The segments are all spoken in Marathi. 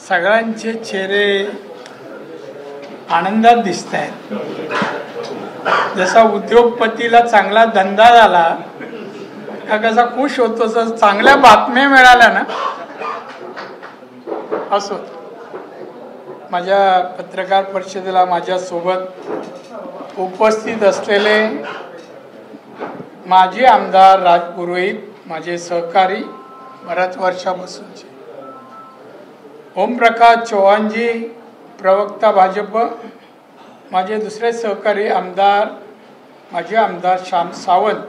सगळ्यांचे चेहरे आनंदात दिसत आहेत. जसा उद्योगपतीला चांगला धंदा झाला का कसा खुश होतो, तसं चांगल्या बातम्या मिळाल्या ना असो. माझ्या पत्रकार परिषदेला माझ्यासोबत उपस्थित असलेले माजी आमदार राज पुरोहित, माझे सहकारी बऱ्याच वर्षापासूनचे, ओमप्रकाश चव्हाणजी प्रवक्ता भाजप, माझे दुसरे सहकारी आमदार माजी आमदार श्याम सावंत,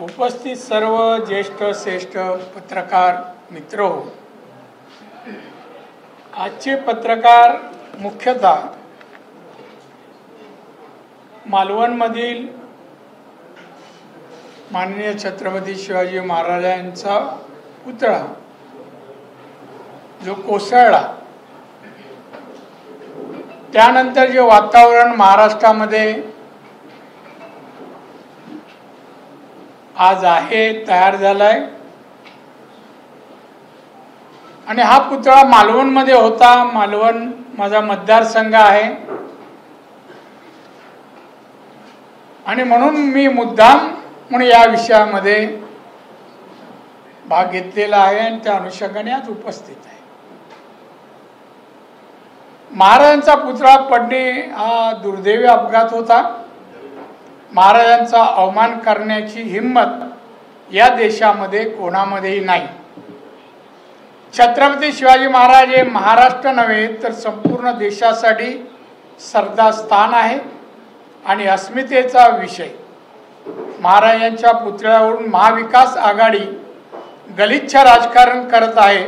उपस्थित सर्व ज्येष्ठ श्रेष्ठ पत्रकार मित्र हो. आजचे पत्रकार मुख्यतः मालवणमधील माननीय छत्रपती शिवाजी महाराजांचा पुतळा जो कोसळला, त्यानंतर जे वातावरण महाराष्ट्रामध्ये आज आहे, तयार झालाय, आणि हा पुतळा मालवणमध्ये होता. मालवण माझा मतदारसंघ आहे आणि म्हणून मी मुद्दाम म्हणून या विषयामध्ये भाग घेतलेला आहे आणि त्या अनुषंगाने आज उपस्थित आहे. महाराजांचा पुतळा पडणे हा दुर्दैवी अपघात होता. महाराजांचा अवमान करण्याची हिंमत या देशामध्ये कोणामध्येही नाही. छत्रपती शिवाजी महाराज हे महाराष्ट्र नव्हे तर संपूर्ण देशासाठी श्रद्धास्थान आहे आणि अस्मितेचा विषय. महाराजांच्या पुतळ्यावरून महाविकास आघाडी गलिच्छ राजकारण करत आहे.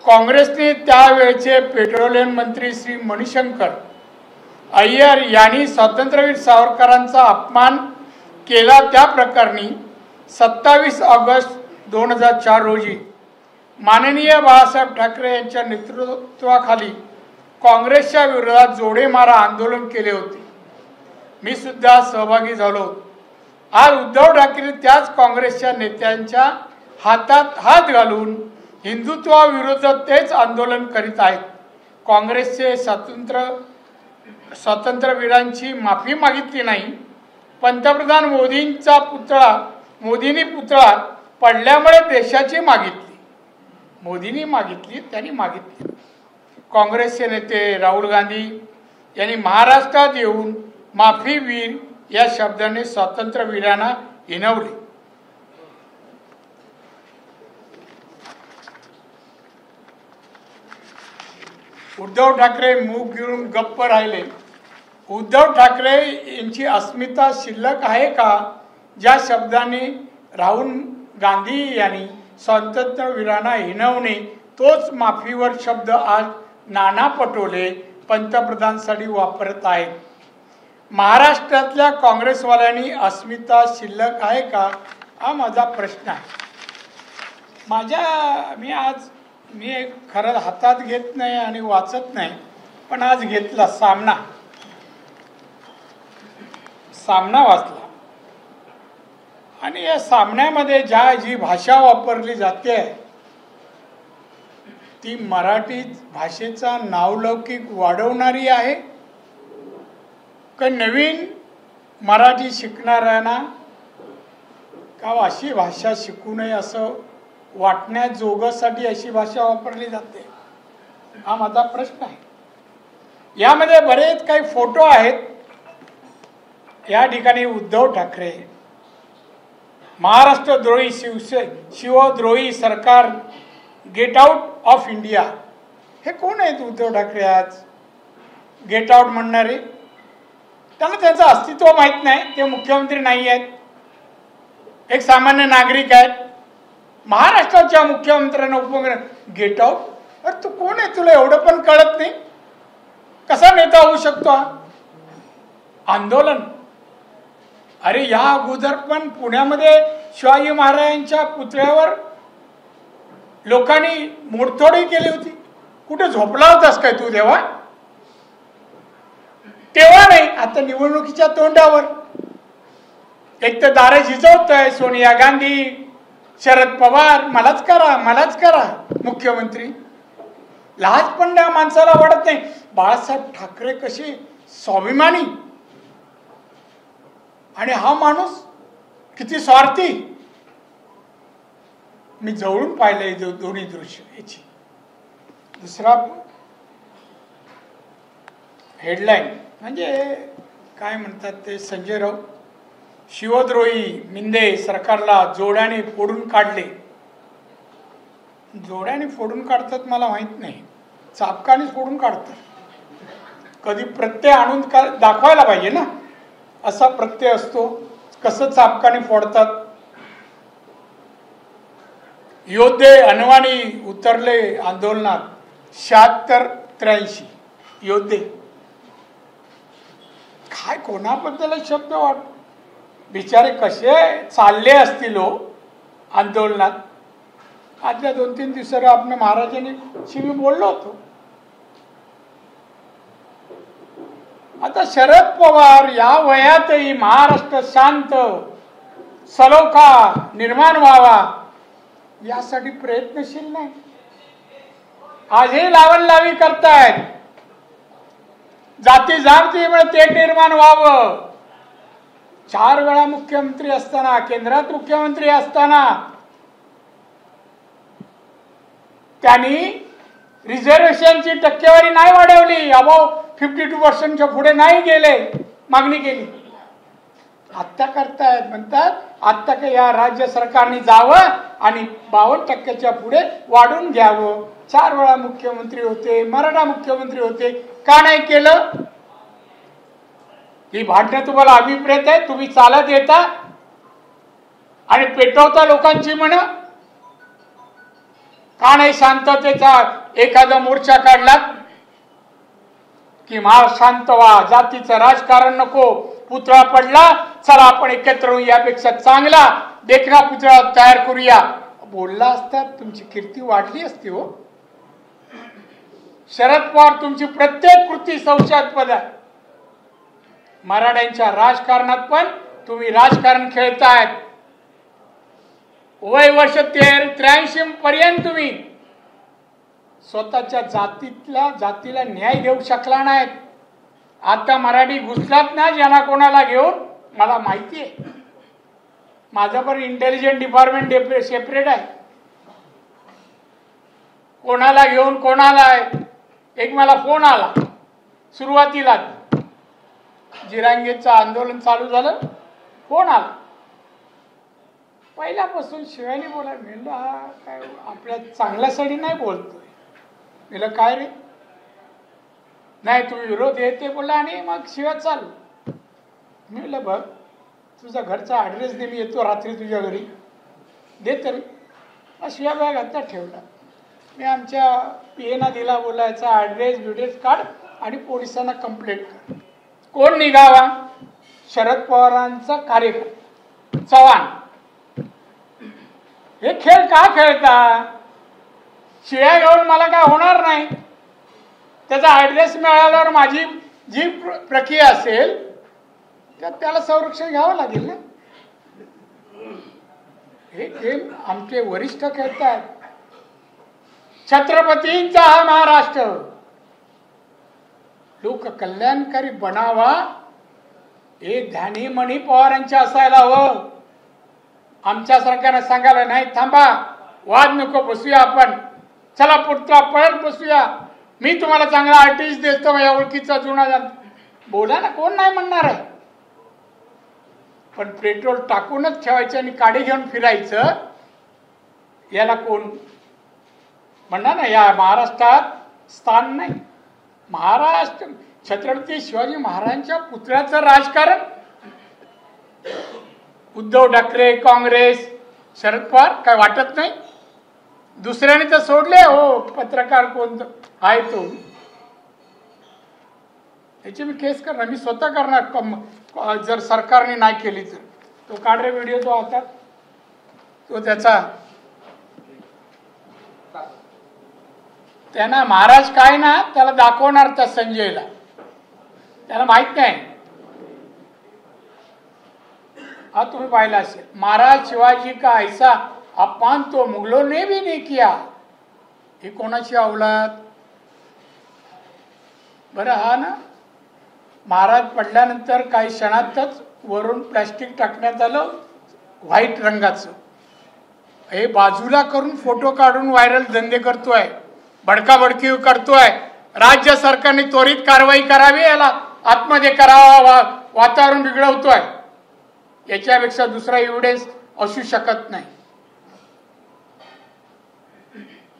काँग्रेसने त्यावेळचे पेट्रोलियम मंत्री श्री मणिशंकर अय्यर यांनी स्वातंत्र्यवीर सावरकरांचा अपमान केला. त्या प्रकरणी 27 ऑगस्ट 2004 रोजी माननीय बाळासाहेब ठाकरे यांच्या नेतृत्वाखाली काँग्रेसच्या विरोधात जोडे मारा आंदोलन केले होते. मी सुद्धा सहभागी झालो. आज उद्धव ठाकरे त्याच काँग्रेसच्या नेत्यांच्या हातात हात घालून हिंदुत्वाविरोधात तेच आंदोलन करीत आहेत. काँग्रेसचे स्वातंत्र्यवीरांची माफी मागितली नाही. पंतप्रधान मोदींनी पुतळा पडल्यामुळे देशाची मागितली. मोदींनी मागितली, त्यांनी मागितली. काँग्रेसचे नेते राहुल गांधी यांनी महाराष्ट्रात येऊन माफीवीर या शब्दाने स्वातंत्र्यवीरांना हिणवले. उद्धव ठाकरे मूग गिळून गप्प राहिले. उद्धव ठाकरे यांची अस्मिता शिल्लक आहे का? ज्या शब्दाने राहुल गांधी यांनी स्वातंत्र्यवीरांना हिणवणे, तोच माफीवर शब्द आज नाना पटोले पंतप्रधानांसाठी वापरत आहेत. महाराष्ट्रातल्या काँग्रेसवाल्यांनी अस्मिता शिल्लक आहे का, हा माझा प्रश्न आहे. मी खरं हातात घेत नाही आणि वाचत नाही, पण आज घेतला. सामना वाचला आणि या सामन्यामध्ये जी भाषा वापरली जाते ती मराठी भाषेचा नावलौकिक वाढवणारी आहे का नवीन मराठी शिकणाऱ्यांना का अशी भाषा शिकू नये असं वाटण्याजोगासाठी अशी भाषा वापरली जाते, हा माझा प्रश्न आहे. यामध्ये बरेच काही फोटो आहेत. या ठिकाणी उद्धव ठाकरे महाराष्ट्रद्रोही शिवद्रोही सरकार, गेट आउट ऑफ इंडिया. हे कोण आहेत उद्धव ठाकरे आज गेट आउट म्हणणारे? त्यांना त्यांचं अस्तित्व माहीत नाही. ते मुख्यमंत्री नाही आहेत, एक सामान्य नागरिक आहेत. महाराष्ट्राच्या मुख्यमंत्र्यांना उपमुख्यमंत्री गेट आउट. अरे तू कोण आहे? तुला एवढं पण कळत नाही? कसा नेता होऊ शकतो हा? आंदोलन. अरे या अगोदर पण पुण्यामध्ये शिवाजी महाराजांच्या पुतळ्यावर लोकांनी मोडतोडही केली होती. कुठे झोपला होतास काय तू तेव्हा? नाही. आता निवडणुकीच्या तोंडावर एक तर दारे झिजवतोय सोनिया गांधी, शरद पवार मलाच करा मुख्यमंत्री. लाज पण त्या माणसाला वाटत नाही. बाळासाहेब ठाकरे कसे स्वाभिमानी आणि हा माणूस किती स्वार्थी. मी जवळून पाहिलंय दोन्ही दृश्य याची. दुसरा हेडलाईन म्हणजे काय म्हणतात ते, संजय राऊत शिवद्रोही मिंदे सरकारला जोड्याने फोडून काढले. जोड्याने फोडून काढतात मला माहित नाही, चापकाने फोडून काढतात. कधी प्रत्यय आणून दाखवायला पाहिजे ना, असा प्रत्यय असतो. कसं चापकाने फोडतात. योद्धे अनवाणी उतरले आंदोलनात. 76-83 योद्धे. काय कोणाबद्दल शब्द वाट, बिचारे कसे चालले असतील हो आंदोलनात. आजच्या 2-3 दिवसाला आपल्या महाराजांनी मी बोललो होतो. आता शरद पवार या वयातही महाराष्ट्र शांत सलोखा निर्माण व्हावा यासाठी प्रयत्नशील नाही. आजही लावणलावी करतायत. जाती जातीमुळे ते निर्माण व्हावं. 4 वेळा मुख्यमंत्री असताना, केंद्रात मुख्यमंत्री असताना त्यांनी रिझर्वेशनची टक्केवारी नाही वाढवली. अबाव 52% पुढे नाही गेले, मागणी केली. आत्ता करतायत, म्हणतात आत्ता का या राज्य सरकारने जावं आणि 52% पुढे वाढून घ्यावं. 4 वेळा मुख्यमंत्री होते, मराठा मुख्यमंत्री होते, का नाही केलं. ही भांडणं तुम्हाला अभिप्रेत आहे. तुम्ही चालत येता आणि पेटवता लोकांची म्हण. का नाही शांततेचा एखादा मोर्चा काढला की महाराष्ट्र शांत व्हा, जातीचं राजकारण नको, पुतळा पडला, चला आपण एकत्र होऊ, यापेक्षा चांगला देखना पुतळा तयार करूया. बोलला असता तुमची कीर्ती वाढली असती हो. शरद पवार तुमची प्रत्येक कृती संशयास्पद आहे. मराठ्यांच्या राजकारणात पण तुम्ही राजकारण खेळतायत. वय वर्ष 83 पर्यंत तुम्ही स्वतःच्या जातीला न्याय देऊ शकला नाहीत. आता मराठी घुसलात ना ज्यांना कोणाला घेऊन, मला माहिती आहे. माझं पण इंटेलिजन्स डिपार्टमेंट सेपरेट आहे. कोणाला घेऊन कोणाला आहे. एक मला फोन आला सुरुवातीला, जिरांगेचं आंदोलन चालू झालं, फोन आला. पहिल्यापासून शिवानी बोला. म्हणलं हा काय आपल्या चांगल्यासाठी नाही बोलतोय. म्हणलं काय रे, नाही तुम्ही विरोध येते बोला आणि मग शिवाय चालू. मी म्हणलं बघ तुझा घरचा ॲड्रेस दे, मी येतो रात्री तुझ्या घरी, दे तरी. शिवाय बॅग आता ठेवला. मी आमच्या पीएना दिला, बोलायचा ॲड्रेस काढ आणि पोलिसांना कंप्लेंट कर. कोण निघावा. शरद पवारांचा कार्यक्रम चव्हाण. हे खेळ का खेळता. शिव्या घेऊन मला काय होणार नाही. त्याचा ॲड्रेस मिळाल्यावर माझी जी प्रक्रिया असेल त्यात त्याला संरक्षण घ्यावं लागेल ना. हे गेम आमचे वरिष्ठ खेळतात. छत्रपतींचा हा महाराष्ट्र लोक कल्याणकारी बनावा हे ध्यानीमणी पवारांच्या असायला हवं. आमच्या सरकारने सांगायला नाही थांबा, वाद नको, बसूया आपण, चला पुढचा परत बसूया, मी तुम्हाला चांगला आर्टिस्ट देतो, माझ्या ओळखीचा जुना बोला ना, कोण नाही म्हणणार आहे. पण पेट्रोल टाकूनच ठेवायचं आणि काडी घेऊन फिरायचं, याला कोण म्हणणार ना. या महाराष्ट्रात स्थान नाही. महाराष्ट्र छत्रपती शिवाजी महाराजांच्या पुतळ्याचं राजकारण. उद्धव ठाकरे, काँग्रेस, शरद पवार काय वाटत नाही. दुसऱ्याने तर सोडले हो. पत्रकार कोण आहे तो, याची मी केस करणार, मी स्वतः करणार. जर सरकारने नाही केली तर तो काढ रे व्हिडिओ, तो आता तो त्याचा त्यांना महाराज काय ना त्याला दाखवणार त्या संजयला. त्याला माहित नाही. हा तुम्ही पाहिला असेल. महाराज शिवाजी का ऐसा अपमान तो मुगलों ने भी नहीं किया. ही कोणाची अवलाद? बरं, हा ना महाराज पडल्यानंतर काही क्षणातच वरून प्लॅस्टिक टाकण्यात आलं व्हाईट रंगाचं. हे बाजूला करून फोटो काढून व्हायरल धंदे करतोय, बडकाबडकी करतोय. राज्य सरकारने त्वरित कारवाई करावी, याला आतमध्ये करावा, वातावरण बिघडवतोय. याच्यापेक्षा दुसरा एव्हिडन्स असू शकत नाही.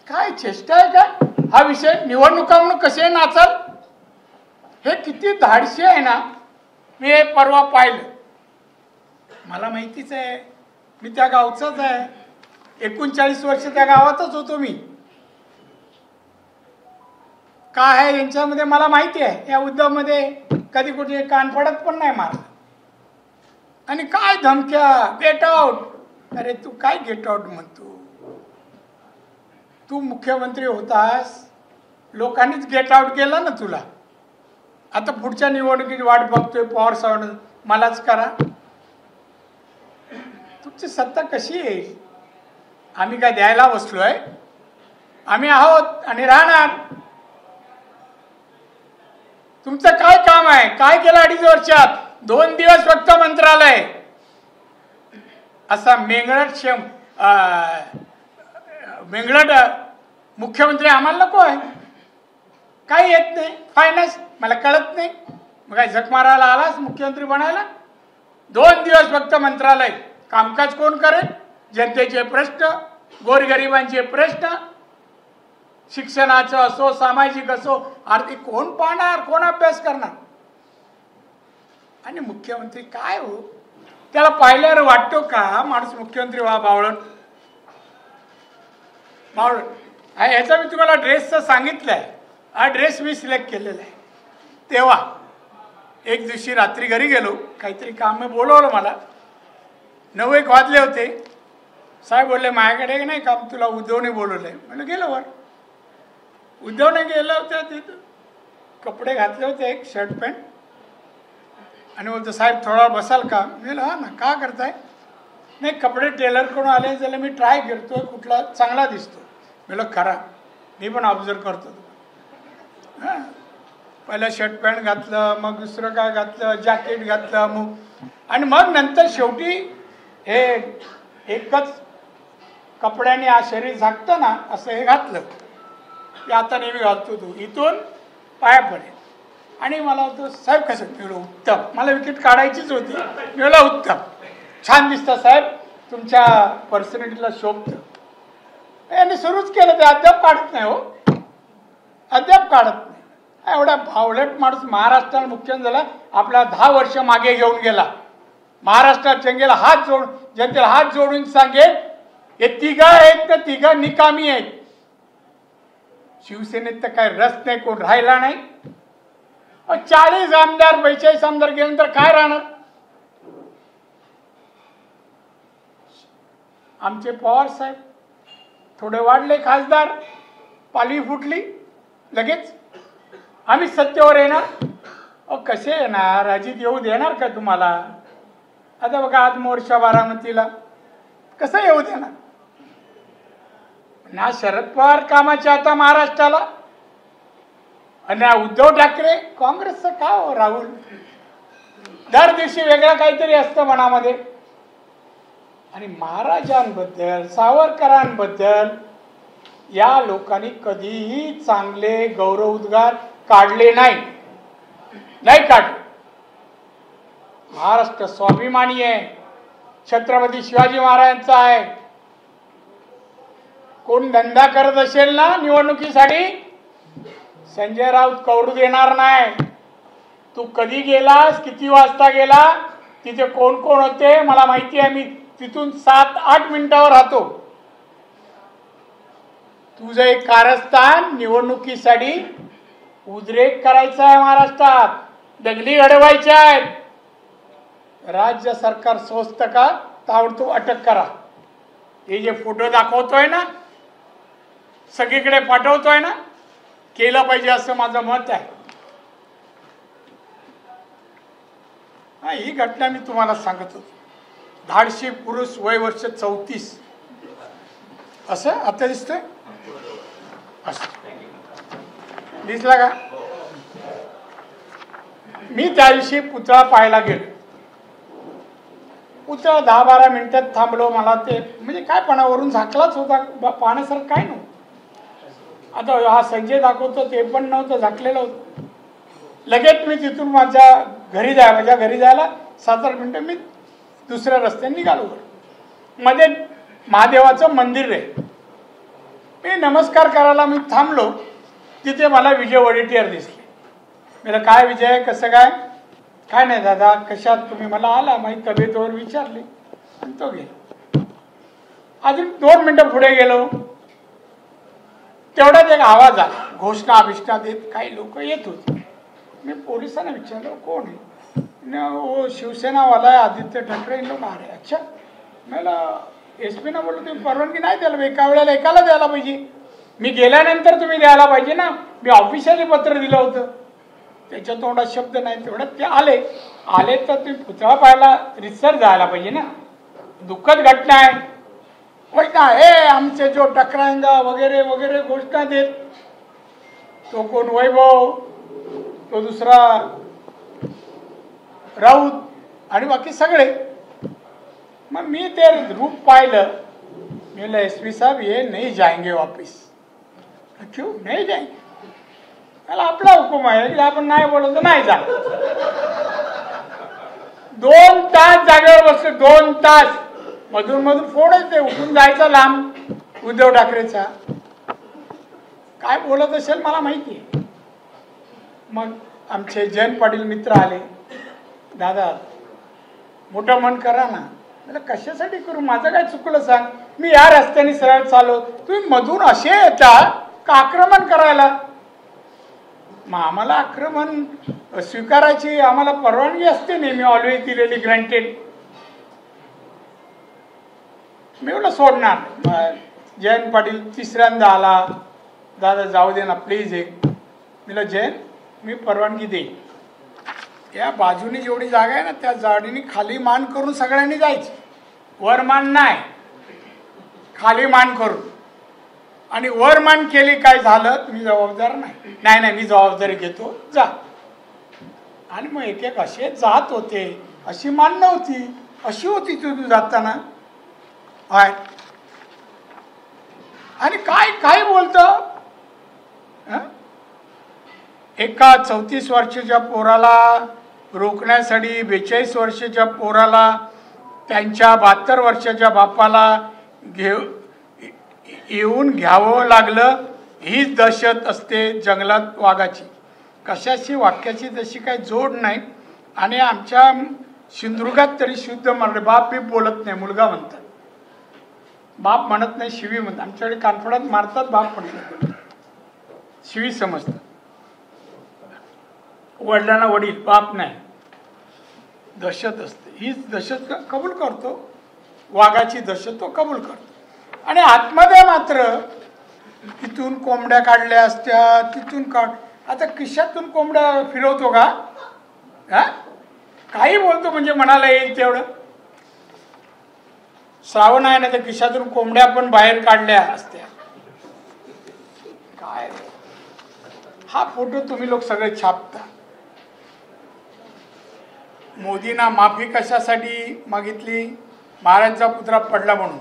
काय चेष्टा आहे का हा विषय? निवडणुका म्हणून कसे नाचाल? हे किती धाडशी आहे ना. मी हे परवा पाहिलं, मला माहितीच आहे, मी त्या गावचाच आहे. 39 वर्ष त्या गावातच होतो मी. काय आहे यांच्यामध्ये मला माहिती आहे. या उद्धवमध्ये कधी कुठे कान पडत पण नाही मारला. आणि काय धमक्या, गेट आउट. अरे तू काय गेट आउट म्हणतो? तू मुख्यमंत्री होतास, लोकांनीच गेट आउट केलं ना तुला. आता पुढच्या निवडणुकीची वाट बघतोय, पॉवर सावंत मलाच करा. तुमची सत्ता कशी येईल? आम्ही काय द्यायला बसलोय? आम्ही आहोत आणि राहणार. तुमचं काय काम आहे? काय केलं 2.5 वर्षात? 2 दिवस फक्त मंत्रालय. असा मेंगळट मुख्यमंत्री आम्हाला नको आहे. काही येत नाही, फायनान्स मला कळत नाही. मग काय झक मारायला आलास मुख्यमंत्री बनायला? 2 दिवस फक्त मंत्रालय. कामकाज कोण करेल? जनतेचे प्रश्न, गोरगरिबांचे प्रश्न, शिक्षणाचं असो, सामाजिक असो, आर्थिक कोण पाहणार, कोण अभ्यास करणार? आणि मुख्यमंत्री काय हो, त्याला पाहिल्यावर वाटतो का माणूस मुख्यमंत्री व्हा? बावळट बावळट. ह्याचा मी तुम्हाला ड्रेसचं सांगितलंय. हा ड्रेस मी सिलेक्ट केलेला आहे. तेव्हा एक दिवशी रात्री घरी गेलो, काहीतरी काम मी बोलवलं मला. 9-1 वाजले होते. साहेब बोलले माझ्याकडे नाही काम, तुला उद्धवने बोलवलंय. म्हणलं गेलो वर. उद्धवने गेलं होतं तिथं, कपडे घातले होते, एक शर्ट पॅन्ट. आणि बोलतो साहेब थोडा बसाल का? मी हा ना, का करताय? नाही कपडे टेलरकडून आले, त्याला मी ट्राय करतोय कुठला चांगला दिसतो. मी खरा, मी पण ऑब्झर्व करतो. हां, पहिलं शर्ट पॅन्ट घातलं, मग दुसरं काय घातलं, जॅकेट घातलं, मग आणि मग नंतर शेवटी हे एकच कपड्याने आ शरीर झाकतं ना, असं हे घातलं. ते आता नेहमी घालतो तू, इथून पाया पडेल. आणि मला होतं साहेब कसं? मी उत्तम, मला विकेट काढायचीच होती. मी उत्तम, छान दिसतं साहेब, तुमच्या पर्सनॅलिटीला शोभतं. यांनी सुरूच केलं, ते अद्याप काढत नाही हो, अद्याप काढत नाही. एवढा भावलट माणूस महाराष्ट्राला मुख्यमंत्री झाला, आपला 10 वर्ष मागे घेऊन गेला. महाराष्ट्रात जनतेला हात जोडून सांगेल, हे तिघा आहेत तर तिघा निकामी आहेत. शिवसेनेत तर काय रस नाही, कोण राहिला नाही. 40 आमदार 42 आमदार गेल्यानंतर काय राहणार? आमचे पवार साहेब थोडे वाढले खासदार, पालवी फुटली लगेच. आम्ही सत्तेवर येणार. कसे येणार? अजित येऊ देणार का तुम्हाला? आता बघा आज मोर्चा बारामतीला, कसं येऊ देणार? ना शरद पवार कामाचे आता महाराष्ट्राला, आणि उद्धव ठाकरे काँग्रेसचं का हो? राहुल दर दिवशी वेगळं काहीतरी असतं मनामध्ये. आणि महाराजांबद्दल, सावरकरांबद्दल या लोकांनी कधीही चांगले गौरवोद्गार काढले नाही काढले. महाराष्ट्र स्वाभिमानी आहे, छत्रपती शिवाजी महाराजांचा आहे. कोण धंदा करत असेल ना निवडणुकीसाठी, संजय राऊत कौडू देणार नाही. तू कधी गेलास, किती वाजता गेला, तिथे कोण कोण होते मला माहिती आहे. मी तिथून 7-8 मिनिटावर राहतो. तुझं एक कारस्थान निवडणुकीसाठी उद्रेक करायचा आहे, महाराष्ट्रात दंगली घडवायच्या आहेत. राज्य सरकार स्वस्त का ताबडतोब अटक करा. हे जे फोटो दाखवतोय ना, सगळीकडे पाठवतोय ना, केलं पाहिजे असं माझं मत आहे. ही घटना मी तुम्हाला सांगत होतो. धाडशी पुरुष, वय वर्ष 34, असं आता दिसतंय, असं दिसला का? मी त्या दिवशी पुतळा पाहायला गेलो. पुतळा 10-12 मिनिटात थांबलो. मला ते म्हणजे काय पणावरून झाकलाच होता, पाहण्यासारखं काय नव्हतं. आता हा संजय दाखवतो ते पण नव्हतं, झाकलेलं होतं. लगेच मी तिथून माझ्या घरी जायला 7-8 मिनिटं मी दुसऱ्या रस्त्याने निघालो. मध्ये महादेवाचं मंदिर आहे. मी नमस्कार करायला मी थांबलो. तिथे मला विजय वडेट्टीवार दिसले. मला काय विजय, कसं काय? काय नाही दादा, कशात तुम्ही? मला आला माझी तब्येतवर विचारली आणि तो गेला. अजून 2 मिनिटं पुढे गेलो, तेवढ्यात एक आवाज आला, घोषणा अभिष्णा देत काही लोक येत होते. मी पोलिसांना विचारलं कोण आहे? वो शिवसेनावाला आहे, आदित्य ठाकरे लोक. अरे अच्छा. मला SP ना बोललो तुम्ही परवानगी नाही द्यायला, एका वेळेला एकाला द्यायला पाहिजे. मी गेल्यानंतर तुम्ही द्यायला पाहिजे ना. मी ऑफिशियली पत्र दिलं होतं. त्याच्या तोंडात शब्द नाही. तेवढ्यात ते आले तर तुम्ही पुतळा पाहायला रितसर जायला पाहिजे ना. दुःखद घटना आहे. घोषणा हे आमचे जो टकराएंगा वगैरे वगैरे घोषणा देत. तो कोण वैभव, तो दुसरा राऊत आणि बाकी सगळे. मग मी ते रूप पाहिलं. मी बोला SP साहब ये नहीं जाएंगे वापिस. क्यों नहीं जाएंगे? मला आपला हुकूम आहे की आपण नाही बोललो तर नाही जा. 2 तास जागेवर बसले. 2 तास मधून फोडच ते उठून जायचा लांब उद्धव ठाकरेचा. काय बोलत असेल मला माहिती आहे. मग आमचे जयंत पाटील मित्र आले. दादा मोठं मन करा ना. मला कशासाठी करू? माझं काय चुकलं सांग? मी या रस्त्याने सरळ चाललो, तुम्ही मधून असे येता का आक्रमण करायला? मग आम्हाला आक्रमण स्वीकारायची आम्हाला परवानगी असते नेहमी, ऑलवेज दिलेली, ग्रँटेड. मी एवढं सोडणार. जयंत पाटील 3ऱ्यांदा आला. दादा जाऊ दे ना प्लीज. मला जयंत मी परवानगी देईन. या बाजूने जेवढी जागा आहे ना त्या जाडीने खाली मान करून सगळ्यांनी जायचं. वर मान नाही, खाली मान करून. आणि वर मान केली काय झालं तुम्ही जबाबदार नाही. नाही मी जबाबदारी घेतो, जा. आणि मग एक असे जात होते. अशी मान नव्हती, अशी होती तू जाताना. हाय आणि काय बोलतो. एका 34 वर्षाच्या पोराला रोखण्यासाठी 42 वर्षाच्या पोराला त्यांच्या 72 वर्षाच्या बापाला येऊन घ्यावं लागलं. हीच दहशत असते जंगलात वाघाची. कशाची वाक्याची तशी काही जोड नाही. आणि आमच्या सिंधुदुर्गात तरी शुद्ध मराठी. बाप बी बोलत नाही, मुलगा म्हणतात. बाप म्हणत नाही, शिवी म्हणतात. आमच्याकडे कानफडात मारतात, बाप म्हणतात, शिवी समजतात. वडिलांना वडील, बाप नाही. दहशत असते. हीच दहशत कबूल करतो. वाघाची दहशत तो कबूल करतो. आणि आतमध्ये मात्र तिथून कोंबड्या काढल्या असत्या, तिथून आता खिशातून कोंबड्या फिरवतो का? काही बोलतो म्हणजे मनाला येईल तेवढं. श्रावण आहे ना, तर खिशातून कोंबड्या पण बाहेर काढल्या असत्या. काय हा फोटो तुम्ही लोक सगळे छापता. मोदींना माफी कशासाठी मागितली? महाराजांचा पुतळा पडला म्हणून.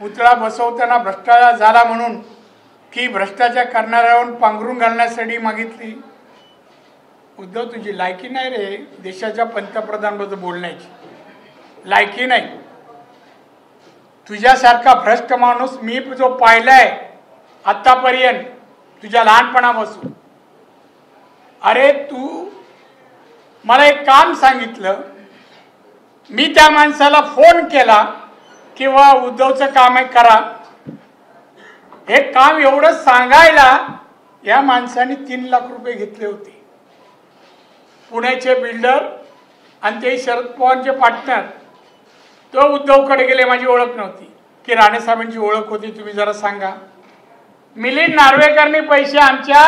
पुतळा बसवताना भ्रष्टाचार झाला म्हणून की भ्रष्टाचार करणाऱ्यावर पांघरून घालण्यासाठी मागितली? उद्धव तुझी लायकी नाही रे देशाच्या पंतप्रधानबद्दल बोलण्याची. लायकी नाही. तुझ्यासारखा भ्रष्ट माणूस मी जो पाहिलाय आतापर्यंत तुझ्या लहानपणापासून. अरे तू मला एक काम सांगितलं, मी त्या माणसाला फोन केला किंवा उद्धवचं काम आहे करा. हे काम एवढं सांगायला या माणसाने 3 लाख रुपये घेतले होते. पुण्याचे बिल्डर आणि ते शरद पवारचे पार्टनर. तो उद्धवकडे गेले, माझी ओळख नव्हती, की राणेसाहेबांची ओळख होती, तुम्ही जरा सांगा. मिलिंद नार्वेकरनी पैसे आमच्या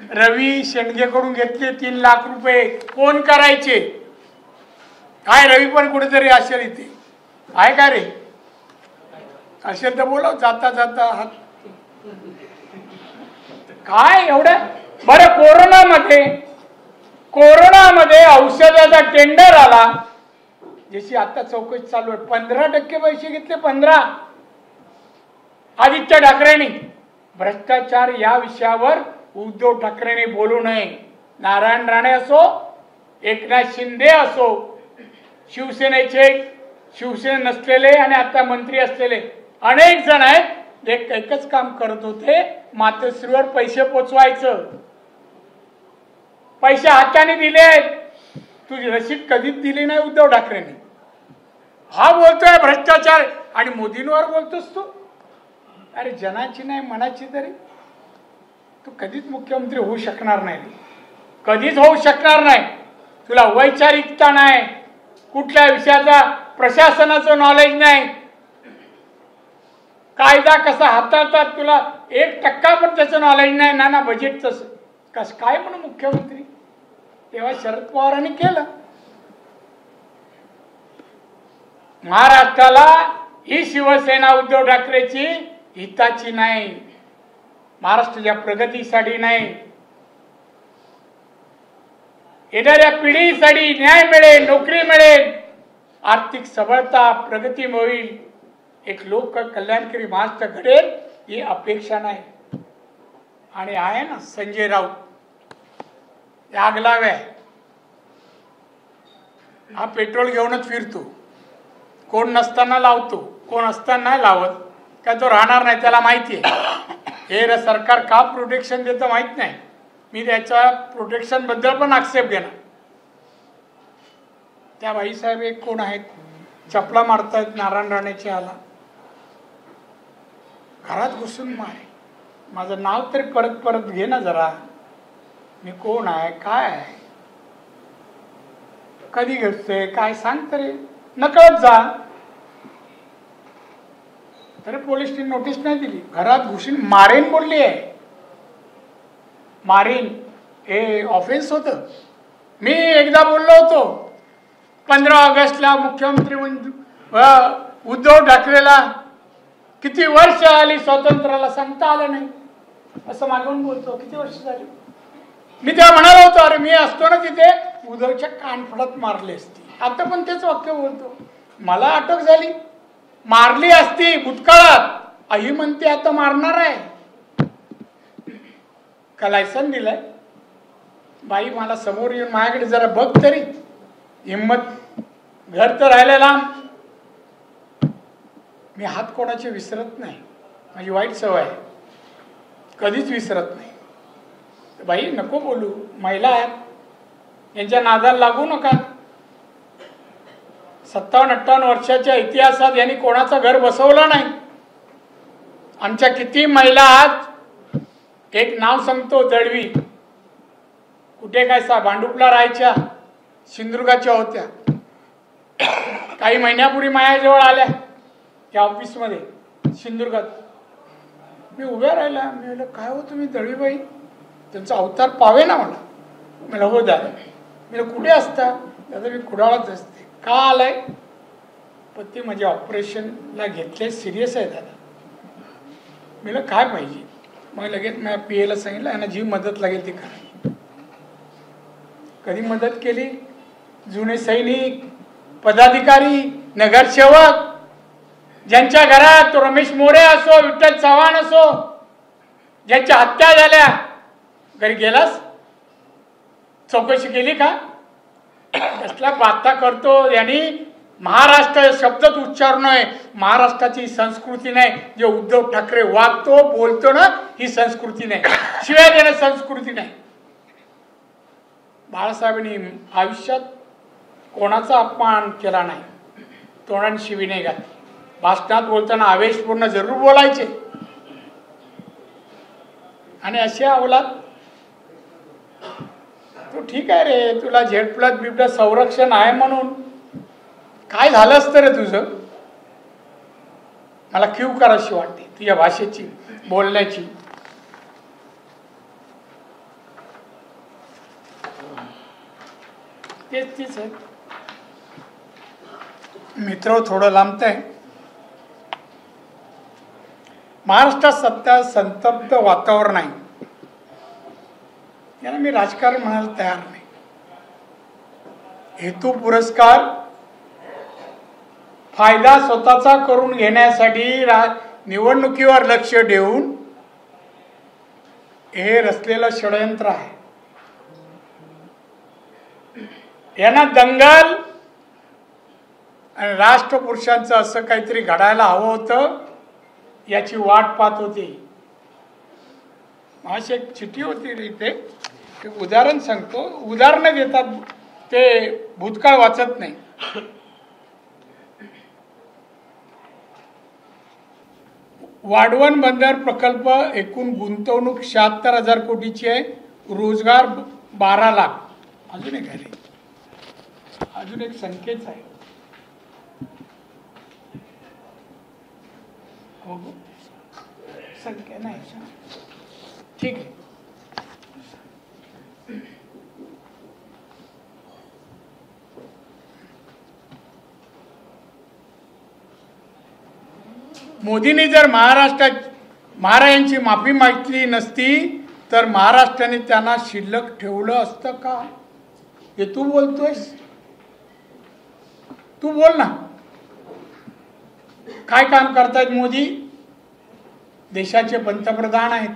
रवी शेंडगेकडून घेतले 3 लाख रुपये. कोण करायचे? काय रवी पण कुठेतरी असेल इथे, आहे का रे? असेल तर बोलव जाता जाता हात. काय एवढं बरं. कोरोनामध्ये औषधाचा टेंडर आला, ज्याची आता चौकशी चालू आहे. 15% पैसे घेतले. 15. आदित्य ठाकरेंनी. भ्रष्टाचार या विषयावर उद्धव ठाकरेंनी बोलू नये. नारायण राणे असो, एकनाथ शिंदे असो, शिवसेना नसलेले आणि आता मंत्री असलेले अनेक जण आहेत. एकच काम करत होते, मातोश्रीवर पैसे पोचवायचं. पैसे हाताने दिले आहेत. तुझी रसीद कधीच दिली नाही उद्धव ठाकरेंनी. हा बोलतोय भ्रष्टाचार आणि मोदींवर बोलतोस तू. अरे जनाची नाही मनाची तरी. तू कधीच मुख्यमंत्री होऊ शकणार नाही. कधीच होऊ शकणार नाही. तुला वैचारिकता नाही, कुठल्या विषयाचा प्रशासनाचं नॉलेज नाही, कायदा कसा हाताळतात तुला 1% पण त्याचं नॉलेज नाही. ना बजेटचं कसं काय म्हणून मुख्यमंत्री. तेव्हा शरद पवारांनी केलं. महाराष्ट्राला ही शिवसेना उद्धव ठाकरेची हिताची नाही, महाराष्ट्राच्या प्रगतीसाठी नाही, येणाऱ्या पिढीसाठी न्याय मिळेल, नोकरी मिळेल, आर्थिक सबळता, प्रगती होईल, एक लोक कल्याणकारी महाराष्ट्र घडेल ही अपेक्षा नाही. आणि आहे ना संजय राऊत आगलाव्या, हा पेट्रोल घेऊनच फिरतो. कोण नसताना लावतो, कोण असताना नाही लावत. काय तो राहणार नाही, त्याला माहिती आहे हे सरकार का प्रोटेक्शन देतं माहित नाही. मी त्याच्या प्रोटेक्शन बद्दल पण आक्षेप घेणार. त्या बाईसाहेब एक कोण आहेत, चपला मारतायत नारायण राणेचे. आला घरात घुसून मारे. माझं नाव तरी परत घे ना जरा. मी कोण आहे, काय आहे, कधी घडतंय काय सांग तरी. नकळत जा. तरी पोलिसने नोटीस नाही दिली. घरात घुसून मारेन बोलली आहे. मारीन हे ऑफेन्स होतं. मी एकदा बोललो होतो 15 ऑगस्टला मुख्यमंत्री उद्धव ठाकरेला किती वर्ष आली स्वातंत्र्याला सांगता आलं नाही असं मागून बोलतो. किती वर्ष झाली. मी तेव्हा म्हणालो होतो अरे मी असतो ना तिथे उद्धवच्या कानफडात मारली असती. आता पण तेच वाक्य बोलतो. मला अटक झाली, मारली असती भूतकाळात. आई म्हणते आता मारणार आहे. का लायसन दिलंय. बाई मला समोर येऊन माझ्याकडे जरा बघ तरी. हिम्मत. घर तर राहिलं लांब. मी हात कोणाचे विसरत नाही. माझी वाईट सवय आहे, कधीच विसरत नाही. बाई नको बोलू, महिला आहेत, यांच्या नादाला लागू नका. 57-58 वर्षाच्या इतिहासात यांनी कोणाचं घर बसवलं नाही. आमच्या किती महिला आहात. एक नाव सांगतो, दळवी. कुठे काय भांडुपला राहायच्या, सिंधुदुर्गाच्या होत्या. काही महिन्यापूर्वी मायाजवळ आल्या त्या ऑफिसमध्ये सिंधुदुर्गात. मी उभ्या राहिला. मी म्हटलं काय हो तुम्ही दळवीबाई, त्यांचा अवतार पावे ना मला. मला हो दादा. मी कुठे असता. दादा मी कुडाळात असते. का आलाय. पण ते माझ्या ऑपरेशनला घेतले, सिरियस आहे दादा. मी काय पाहिजे. मग लगेच माझ्या PA सांगितलं यांना जी मदत लागेल ती करा. कधी मदत केली. जुने सैनिक, पदाधिकारी, नगरसेवक, ज्यांच्या घरात तो रमेश मोरे असो, विठ्ठल चव्हाण असो, ज्यांच्या हत्या झाल्या, घरी गेलास, चौकशी केली का. कसला बाता करतो. यांनी महाराष्ट्र शब्दच उच्चार नाही. महाराष्ट्राची संस्कृती नाही. जे उद्धव ठाकरे वागतो बोलतो ना, ही संस्कृती नाही. शिवाय देणं संस्कृती नाही. बाळासाहेबांनी आयुष्यात कोणाचा अपमान केला नाही. तोंडाने शिवी नाही घातली. भाषणात बोलताना आवेशपूर्ण जरूर बोलायचे. आणि असे अवलाद. तू ठीक आहे रे, तुला Z+B+ संरक्षण आहे म्हणून. काय झालं असतं रे तुझं. मला क्यू करायची वाटते तुझ्या भाषेची, बोलण्याची. तेच आहे. मित्र थोडं लांबत आहे. महाराष्ट्रात सध्या संतप्त वातावरण आहे. याला मी राजकारण म्हणायला तयार नाही. हेतू पुरस्कार फायदा स्वतःचा करून घेण्यासाठी निवडणुकीवर लक्ष देऊन हे रचलेलं षडयंत्र आहे. यांना दंगल आणि राष्ट्रपुरुषांचं असं काहीतरी घडायला हवं होतं, याची वाट पाहत होती. माझी एक चिठ्ठी होती इथे, एक उदाहरण सांगतो. उदाहरणं देतात ते भूतकाळ वाचत नाही. वाढवण बंदर प्रकल्प एकूण गुंतवणूक 76,000 कोटीची आहे. रोजगार 12 लाख. अजून एक आहे, अजून एक संख्येच आहे. हो, संख्या नाही. ठीक आहे. मोदींनी जर महाराजांची माफी मागितली नसती तर महाराष्ट्राने त्यांना शिल्लक ठेवलं असतं का? हे तू बोलतोयस, तू बोल ना. काय काम करतायत मोदी? देशाचे पंतप्रधान आहेत.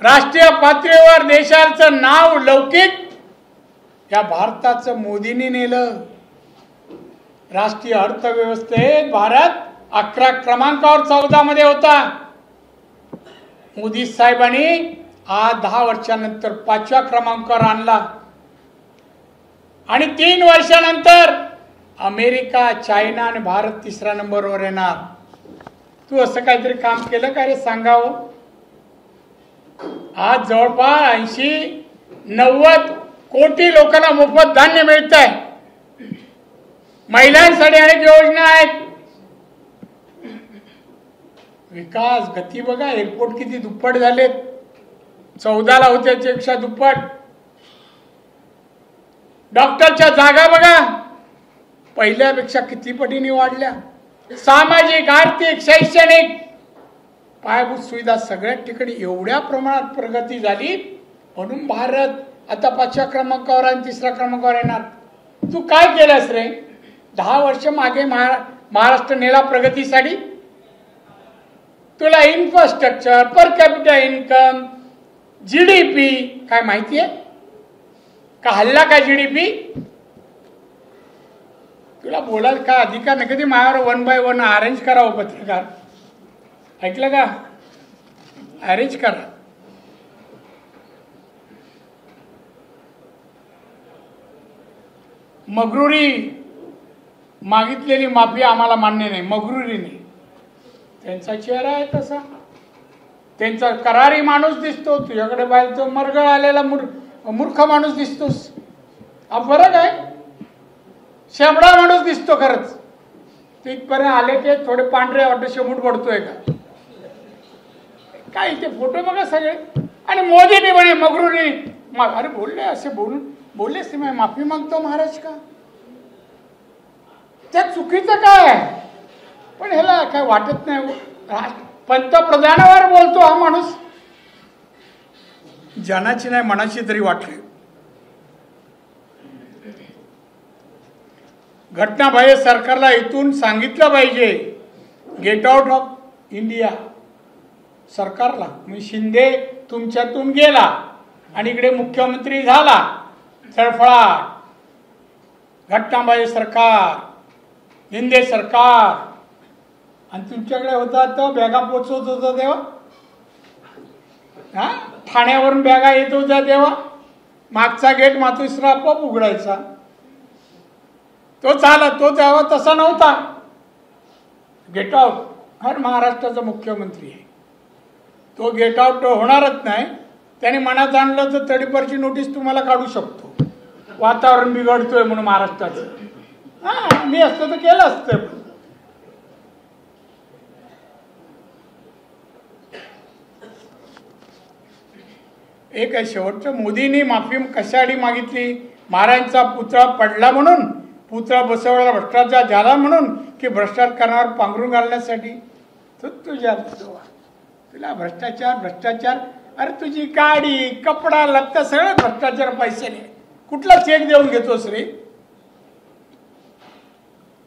राष्ट्रीय पातळीवर देशाचं नाव लौकिक या भारताचं मोदींनी नेलं. राष्ट्रीय अर्थव्यवस्थेत भारत 11 क्रमांकावर 14 मध्ये होता. मोदी साहेबांनी आज 10 वर्षानंतर 5व्या क्रमांकावर आणला आणि 3 वर्षानंतर अमेरिका, चायना आणि भारत 3ऱ्या नंबरवर येणार. तू असं काहीतरी काम केलं का रे सांगावं? आज जवळपास 80-90 कोटी लोकांना मोफत धान्य मिळत आहे. महिलांसाठी अनेक योजना आहेत. विकास गती बघा, एअरपोर्ट किती दुप्पट झालेत. 14ला होते त्याच्यापेक्षा दुप्पट. डॉक्टरच्या जागा बघा, पहिल्यापेक्षा किती पटीने वाढल्या. सामाजिक, आर्थिक, शैक्षणिक पायाभूत सुविधा सगळ्याच ठिकाणी एवढ्या प्रमाणात प्रगती झाली, म्हणून भारत आता 5व्या क्रमांकावर आणि 3ऱ्या क्रमांकावर येणार. तू काय केलंस रे? 10 वर्ष मागे महाराष्ट्र नेला प्रगतीसाठी. तुला infrastructure, per capital income, GDP काय माहिती आहे का? हल्ला काय जीडीपी? तुला बोलायला काय अधिकार नाही? कधी माझ्यावर 1 by 1 अरेंज करावं पत्रकार, ऐकलं का? अरेंज करा. मगरुरी मागितलेली माफी आम्हाला मान्य नाही. मगरुरीने त्यांचा चेहरा आहे तसा, त्यांचा करारी माणूस दिसतो. तुझ्याकडे पाहिजे तो मरगळ आलेला मूर्ख माणूस दिसतोस. हा फरक आहे. शेंबडा माणूस दिसतो खरंच. तिथपर्यंत आले की थोडे पांढरे वाटत शेमूट पडतोय का काय? ते फोटो बघा सगळे. आणि मोदीने म्हणे मगरुरी अरे बोलले, असे बोललेच ते माफी मागतो महाराज का? त्या चुकीचं काय आहे? पण ह्याला काय वाटत नाही. पंतप्रधानावर बोलतो हा माणूस. जनाची नाही मनाची तरी वाटली. घटनाबाह्य सरकारला इथून सांगितलं पाहिजे, गेट आउट ऑफ इंडिया सरकारला. मी शिंदे तुमच्यातून गेला आणि इकडे मुख्यमंत्री झाला. तळफळाट, घटनाबाह्य सरकार, शिंदे सरकार. आणि तुमच्याकडे होता तो बॅगा पोचवत होता तेव्हा, हा ठाण्यावरून बॅगा येत होत्या तेव्हा मागचा गेट मातोश्रीला आपोआप उघडायचा. तो झाला, तो तेव्हा तसा नव्हता. गेट आउट हर महाराष्ट्राचा मुख्यमंत्री आहे. तो गेट आउट होणारच नाही. त्याने मनात आणलं तर तडीपारची नोटीस तुम्हाला काढू शकतो. वातावरण बिघडतोय म्हणून महाराष्ट्राचं. हा मी असतं तर केलं असतं. एक आहे शेवटचं. मोदींनी माफी कशासाठी मागितली? महाराजांचा पुतळा पडला म्हणून पुतळा बसवणारा भ्रष्टाचार झाला म्हणून की भ्रष्टाचारावर पांघरून घालण्यासाठी तुझ्या तुला भ्रष्टाचार. अरे तुझी गाडी कपडा लत्ता सगळं भ्रष्टाचार पैशाने. कुठला चेक देऊन घेतोस रे?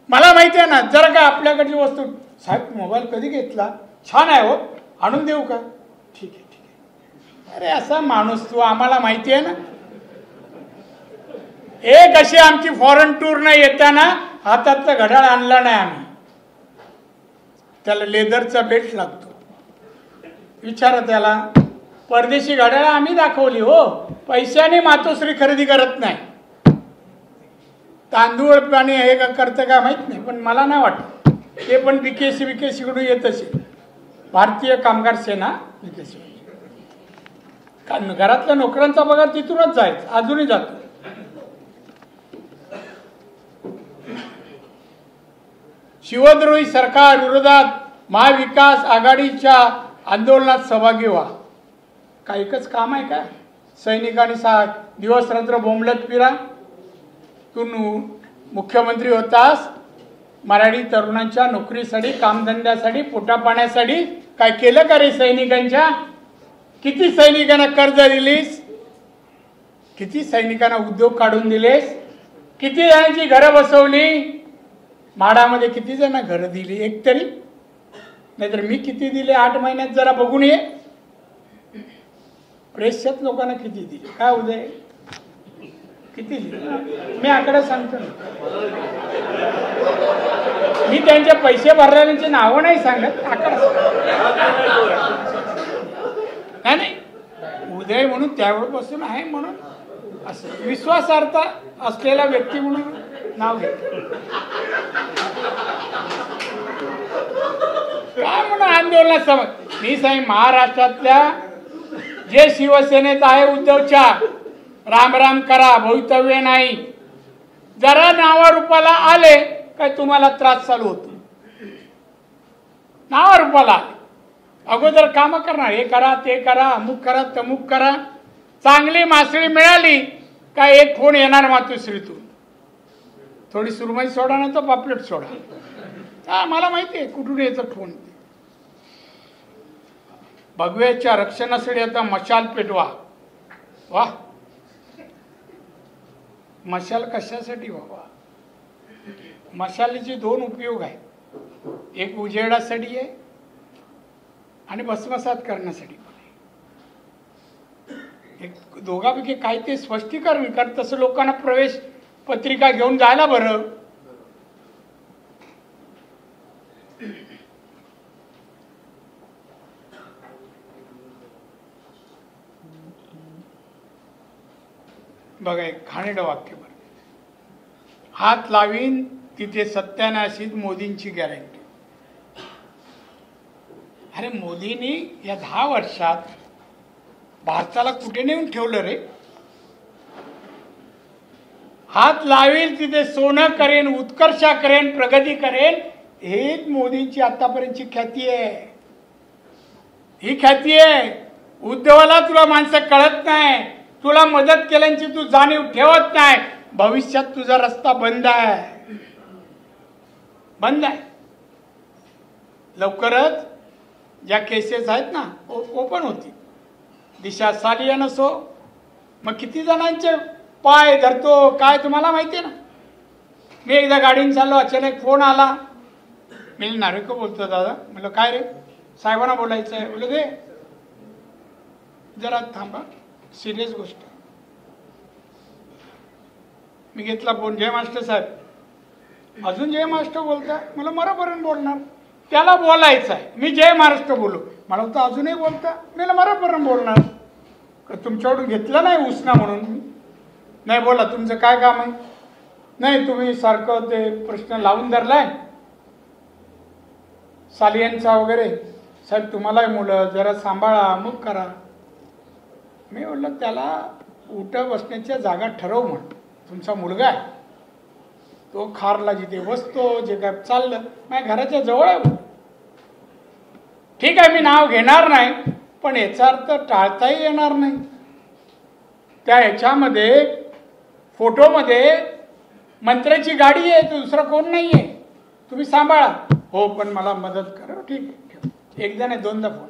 मला माहिती आहे ना. जरा का आपल्याकडची वस्तू, साहेब मोबाईल कधी घेतला, छान आहे हो, आणून देऊ का? ठीक आहे. अरे असा माणूस तू, आम्हाला माहिती आहे ना. एक अशी आमची फॉरेन टूर नाही येताना हातातलं घड्याळ आणला नाही आम्ही. त्याला लेदरचा बेल्ट लागतो. विचारा त्याला. परदेशी घड्याळ आम्ही दाखवली हो. पैशाने मातोश्री खरेदी करत नाही. तांदूळ पाणी हे करतं का माहित नाही, पण मला नाही वाटत ते पण बीकेसी कडून येत असेल. भारतीय कामगार सेना बीकेसी. घरातल्या नोकऱ्यांचा पगार तिथूनच जायचा, अजूनही जातो. शिवद्रोही सरकार विरोधात महाविकास आघाडीच्या आंदोलनात सहभागी व्हा. का एकच काम आहे का? सैनिकांनी दिवस रात्र बोंबलत फिरा. तू मुख्यमंत्री होतास, मराठी तरुणांच्या नोकरीसाठी, कामधंद्यासाठी, पोटापाण्यासाठी काय केलं का रे सैनिकांच्या? किती सैनिकांना कर्ज दिलीस? किती सैनिकांना उद्योग काढून दिलेस? किती जणांची घरं बसवली? माडामध्ये किती जण घरं दिली? एक तरी? नाहीतर मी किती दिले 8 महिन्यात जरा बघून ये. प्रेसच्याच लोकांना किती दिले? काय उदय किती दिले? मी आकडे सांगतो ना. मी त्यांचे पैसे भरणाऱ्यांचे नावं नाही सांगत, आकडे नाही. उदय म्हणून त्यावेळेपासून आहे म्हणून असं विश्वासार्थ असलेला व्यक्ती म्हणून नाव घेत. काय म्हणून आंदोलनात समज. मी सांग, महाराष्ट्रातल्या जे शिवसेनेत आहे उद्धवच्या, राम करा, भवितव्य नाही. जरा नावारूपाला आले काय तुम्हाला त्रास चालू होतो. नावारूपाला आले अगोदर काम करणार, हे करा ते करा, अमुक करा तमुक करा. चांगली मासळी मिळाली काय एक फोन येणार मातोश्रीतून, थोडी सुरमई सोडा नाही तर पापलेट सोडा. मला माहिती आहे कुठून यायचं फोन. भगव्याच्या रक्षणासाठी आता मशाल पेटवा. वा, मशाल कशासाठी बाबा? मशालीचे 2 उपयोग आहेत. एक उजेडासाठी आहे आणि भस्मसात करण्यासाठी पण आहे. एक दोघांपैकी काय ते स्पष्टीकरण कर. तसं लोकांना प्रवेश पत्रिका घेऊन जायला बरं. बघा, एक घाणेरडं वाक्य बरं. हात लावीन तिथे सत्यानाशीत मोदींची गॅरंटी. अरे मोदींनी या 10 वर्षात भारताला कुठे नेऊन ठेवलं रे? हात लावील तिथे सोनं करेन, उत्कर्षा करेन, प्रगती करेन, हेच मोदींची आतापर्यंतची ख्याती आहे. ही ख्याती आहे. उद्धवाला तुला माणसं कळत नाही, तुला मदत केल्याची तू जाणीव ठेवत नाही. भविष्यात तुझा रस्ता बंद आहे, बंद आहे. लवकरच ज्या केसेस आहेत ना ओपन होती. दिशा सालिया नसो, मग किती जणांचे पाय धरतो काय तुम्हाला माहिती आहे ना. मी एकदा गाडीने चाललो, अचानक फोन आला. मी नारेको बोलतो दादा. म्हटलं काय रे? साहेबांना बोलायचं आहे. बोललो दे जरा थांबा, सिरियस गोष्ट. मी घेतला फोन. जय मास्टर साहेब. अजून जय मास्टर बोलता? मला मरापर्यंत बोलणार. त्याला बोलायचं आहे, मी जय महाराष्ट्र बोलू. मला तर अजूनही बोलता. मला मरापर्यंत बोलणार. तुमच्याकडून घेतलं नाही उसना म्हणून. नाही बोला, तुमचं काय काम आहे? नाही तुम्ही सारखं ते प्रश्न लावून धरलाय सालियांचा वगैरे. साहेब तुम्हालाही मुलं, जरा सांभाळा, मग करा. मी म्हटलं त्याला उठं बसण्याच्या जागा ठरव म्हण. तुमचा मुलगा आहे, तो खारला जिथे बसतो, जे काय चाललं माझ्या घराच्या जवळ आहे. ठीक आहे, मी नाव घेणार नाही, पण याचा अर्थ टाळताही येणार नाही. त्या ह्याच्यामध्ये फोटोमध्ये मंत्र्याची गाडी आहे, दुसरा कोण नाही आहे, तुम्ही सांभाळा. हो पण मला मदत करा. ठीक आहे, एकदा नाही दोनदा फोन आहे.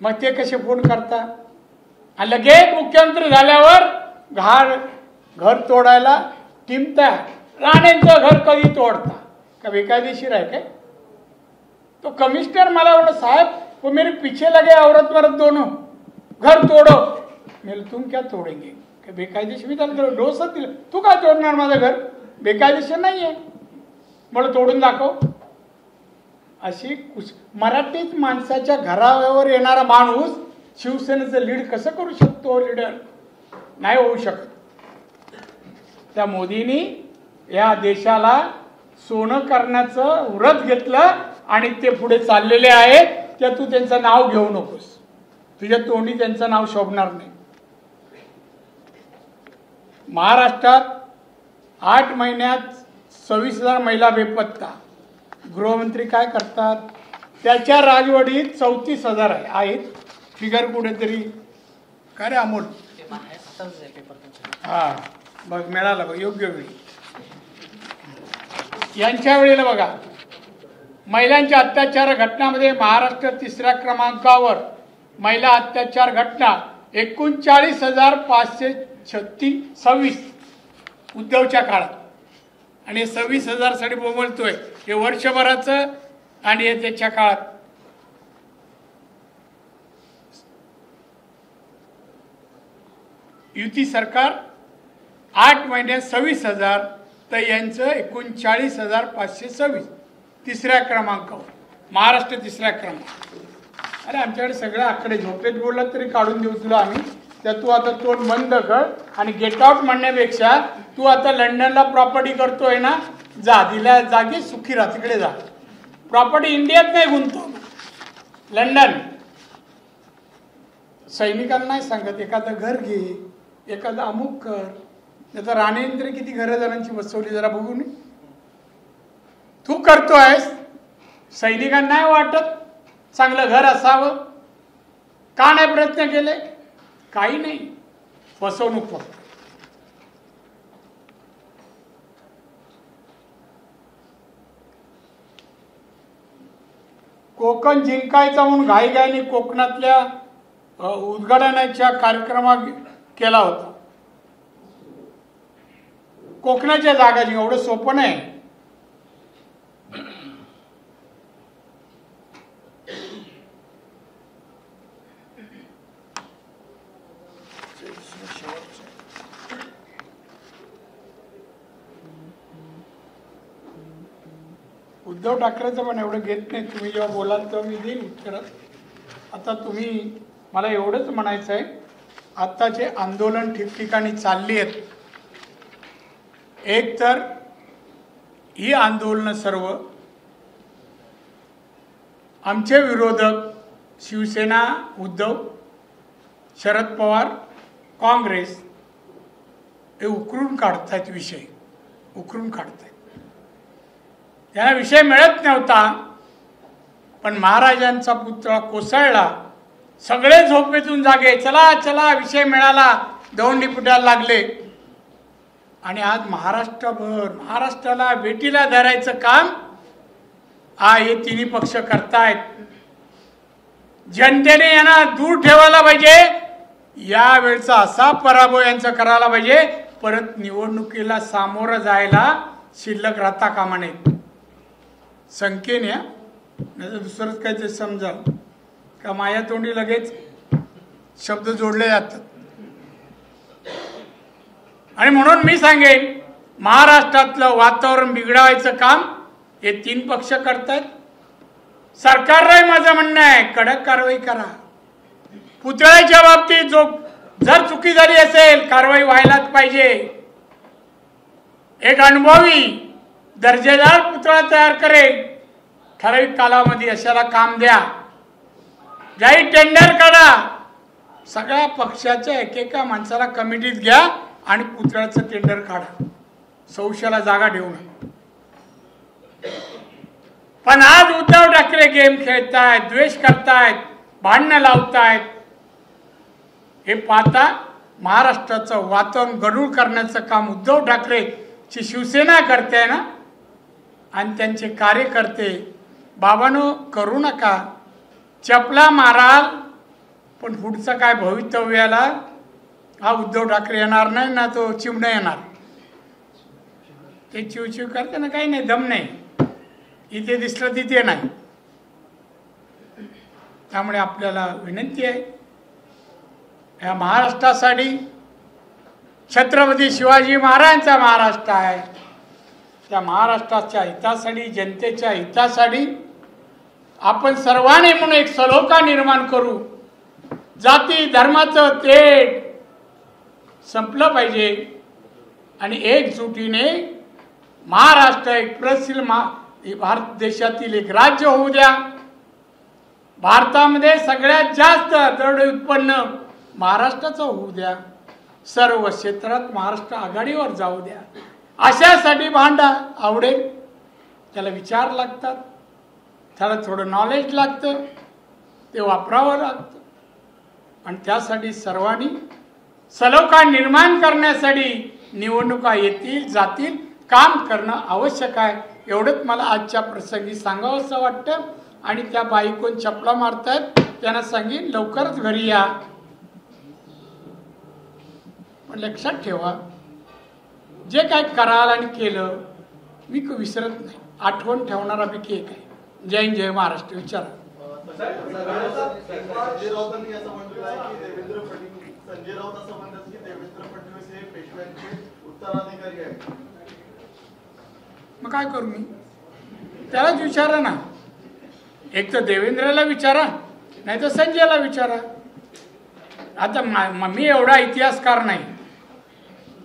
मग ते कसे फोन करता? आणि लगेच मुख्यमंत्री झाल्यावर घर तोडायला टिमता. राणेंचं घर कधी तोडता का बेकायदेशीर आहे काय? तो कमिश्नर मला बोला, साहेब वो मेरे पीछे लगे औरत मर्द दोनों, घर तोडो. मेरे तुम क्या तोडेंगे? बेकायदेशीर. मी त्याला डोस दिलं, तू काय तोडणार माझं घर? बेकायदेशीर नाहीये, मला तोडून दाखव. अशी मराठीत माणसाच्या घरावर येणारा माणूस शिवसेनेचं लीड कसं करू शकतो? लीडर नाही होऊ शकत. त्या मोदींनी या देशाला सोनं करण्याचं व्रत घेतलं आणि ते पुढे चाललेले आहेत. त्या तू त्यांचं नाव घेऊ नकोस, तुझ्या तोंडी त्यांचं नाव शोभणार नाही. महाराष्ट्रात 8 महिन्यात 26,000 महिला बेपत्ता. गृहमंत्री काय करतात? त्याच्या राजवटीत 34,000 आहेत. फिगर कुठेतरी काय रे अमोल? हा बघ मिळाला बघ योग्य वेळी. यांच्या वेळेला बघा, महिलांच्या अत्याचार घटनांमध्ये महाराष्ट्र 3ऱ्या क्रमांकावर. महिला अत्याचार घटना 39,526 उद्धवच्या काळात. आणि 26,000 साठी बोंबलतोय, हे वर्षभराचं आणि हे त्याच्या काळात. युती सरकार 8 महिन्यात 26,000, तर यांचं 39,526 3ऱ्या क्रमांकावर. महाराष्ट्र 3ऱ्या क्रमांक. अरे आमच्याकडे सगळे आकडे झोपेत बोलला तरी काढून देऊ तुला आम्ही. तर तू आता तोंड बंद कर आणि गेट आउट म्हणण्यापेक्षा तू आता लंडनला प्रॉपर्टी करतोय ना, जा दिल्या जागी सुखी राहा, तिकडे जा. प्रॉपर्टी इंडियात नाही गुंतव, लंडन. सैनिकांना नाही सांगत एखादं घर घे, एखादं अमुक कर. नाही तर राणेंद्र किती घरं जणांची बसवली जरा बघू नये. तू करतोयस, सैनिकांना नाही वाटत चांगलं घर असावं? का नाही प्रयत्न केले? काही नाही, फसवणूक फक्त. कोकण जिंकायचा म्हणून घाईघाईने कोकणातल्या उद्घाटनाच्या कार्यक्रमात केला होता. कोकणाच्या जागा जिंका एवढं सोपं नाही. उद्धव ठाकरेचं पण एवढं घेत नाही. तुम्ही जेव्हा बोलाल तेव्हा मी देईन उत्तरात. आता तुम्ही मला एवढंच म्हणायचं आहे, आत्ताचे आंदोलन ठिकठिकाणी चालली आहेत. एक तर ही आंदोलनं सर्व आमचे विरोधक शिवसेना, उद्धव, शरद पवार, काँग्रेस हे उकरून काढतायत. विषय उकरून काढतायत. त्यांना विषय मिळत नव्हता, पण महाराजांचा पुतळा कोसळला, सगळे झोपेतून जागे, चला चला विषय मिळाला, दौंडी फुटायला लागले. आणि आज महाराष्ट्राला वेटीला धरायचं काम हे तिन्ही पक्ष करतायत. जनतेने यांना दूर ठेवायला पाहिजे. यावेळचा असा पराभव यांचा करायला पाहिजे, परत निवडणुकीला सामोरं जायला शिल्लक राहता कामा नये. संख्येने नाही तर दुसरंच काही ते समजाल का माया तोंडी लगेच शब्द जोडले जातात. आणि म्हणून मी सांगेन, महाराष्ट्रातलं वातावरण बिघडवायचं काम हे 3 पक्ष करतायत. सरकारलाही माझं म्हणणं आहे, कडक कारवाई करा. पुतळ्याच्या बाबतीत जर चुकी झाली असेल, कारवाई व्हायलाच पाहिजे. एक अनुभवी दर्जेदार पुतळा तयार करेल, ठराविक कालावधी अशाला काम द्या. जाहीर टेंडर काढा, सगळ्या पक्षाच्या एकेका माणसाला कमिटीत घ्या आणि पुतळ्याचं टेंडर काढा. सौशाला जागा ठेवू नका. पण आज उद्धव ठाकरे गेम खेळतायत, द्वेष करतायत, भांडणं लावतायत. हे पाहता महाराष्ट्राचं वातावरण गढूळ करण्याचं काम उद्धव ठाकरेची शिवसेना करते ना, आणि त्यांचे कार्यकर्ते बाबांनो करू नका, चपला माराल पण पुढचं काय भवितव्याला हा उद्धव ठाकरे येणार नाही ना, तो चिमणं येणार. ते चिवचिव करते ना, काही नाही, दम नाही, इथे दिसलं तिथे नाही. त्यामुळे आपल्याला विनंती आहे, या महाराष्ट्रासाठी छत्रपती शिवाजी महाराजांचा महाराष्ट्र आहे, त्या महाराष्ट्राच्या हितासाठी, जनतेच्या हितासाठी आपण सर्वांनी म्हणून एक सलोखा निर्माण करू. जाती धर्माचं तेढ संपलं पाहिजे आणि एकजुटीने महाराष्ट्र एक प्रसिद्ध भारत देशातील एक राज्य होऊ द्या. भारतामध्ये सगळ्यात जास्त दरडोई उत्पन्न महाराष्ट्राचं होऊ द्या. सर्व क्षेत्रात महाराष्ट्र आघाडीवर जाऊ द्या. अशासाठी भांडा आवडेल, त्याला विचार लागतात, त्याला थोडं नॉलेज लागतं, ते वापरावं लागतं. आणि त्यासाठी सर्वांनी सलोखा निर्माण करण्यासाठी निवडणुका येतील जातील, काम करणं आवश्यक आहे. एवढंच मला आजच्या प्रसंगी सांगावंसं वाटतं. आणि त्या बाई कोण चपला मारतायत त्यांना सांगेन लवकरच घरी या. पण लक्षात ठेवा, जे काय कराल आणि केलं मी विसरत नाही, आठवण ठेवणारा पैकी एक आहे. जय हिंद, जय महाराष्ट्र. विचारा. संजय राऊत असं म्हणतात की देवेंद्र फडणवीस हे पेशव्यांचे उत्तराधिकारी आहेत. मग काय करू मी? त्यालाच विचारा ना. एक तर देवेंद्रला विचारा, नाही तर संजयला विचारा. आता मी एवढा इतिहासकार नाही,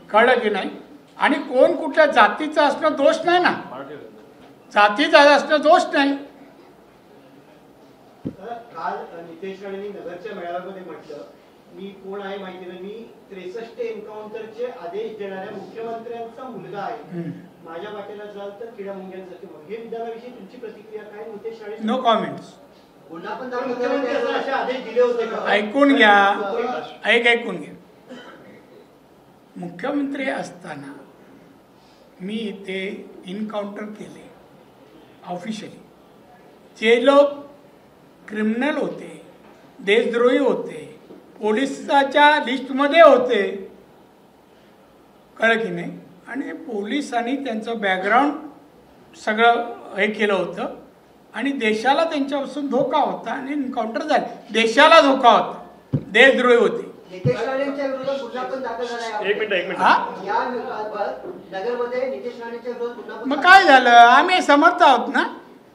कळलं की नाही. आणि कोण कुठल्या जातीचं असणं दोष नाही ना, जातीचा असणं दोष नाही. काल नितेश राणेंनी नगरच्या मेळाव्यामध्ये म्हटलं, मी कोण आहे माहिती नाही, मी 63 एन्काउंटरचे आदेश देणाऱ्या मुख्यमंत्र्यांचा मुलगा आहे, माझ्या वाटेला जाल तर किडा मुंग्यांसारखे. हे विधानाविषयी तुमची प्रतिक्रिया काय? Nitesh Rane no comments. मुख्यमंत्री असे आदेश दिले होते का? ऐकून घ्या, ऐकून घ्या. मुख्यमंत्री असताना मी इथे इन्काउंटर केले ऑफिशियली. जे लोक क्रिमिनल होते, देशद्रोही होते, पोलिसाच्या लिस्टमध्ये होते, कळलं की नाही. आणि पोलिसांनी त्यांचं बॅकग्राऊंड सगळं हे केलं होतं आणि देशाला त्यांच्यापासून धोका होता आणि एन्काउंटर झाले. देशाला धोका होता, देशद्रोही होते. नितेश राणेंच्या विरोधात गुन्हा पण दाखल झाला आहे. एक मिनिट या नगरमध्ये नितेश राणेंच्या विरोधात गुन्हा. मग काय झालं? आम्ही समर्थ आहोत ना,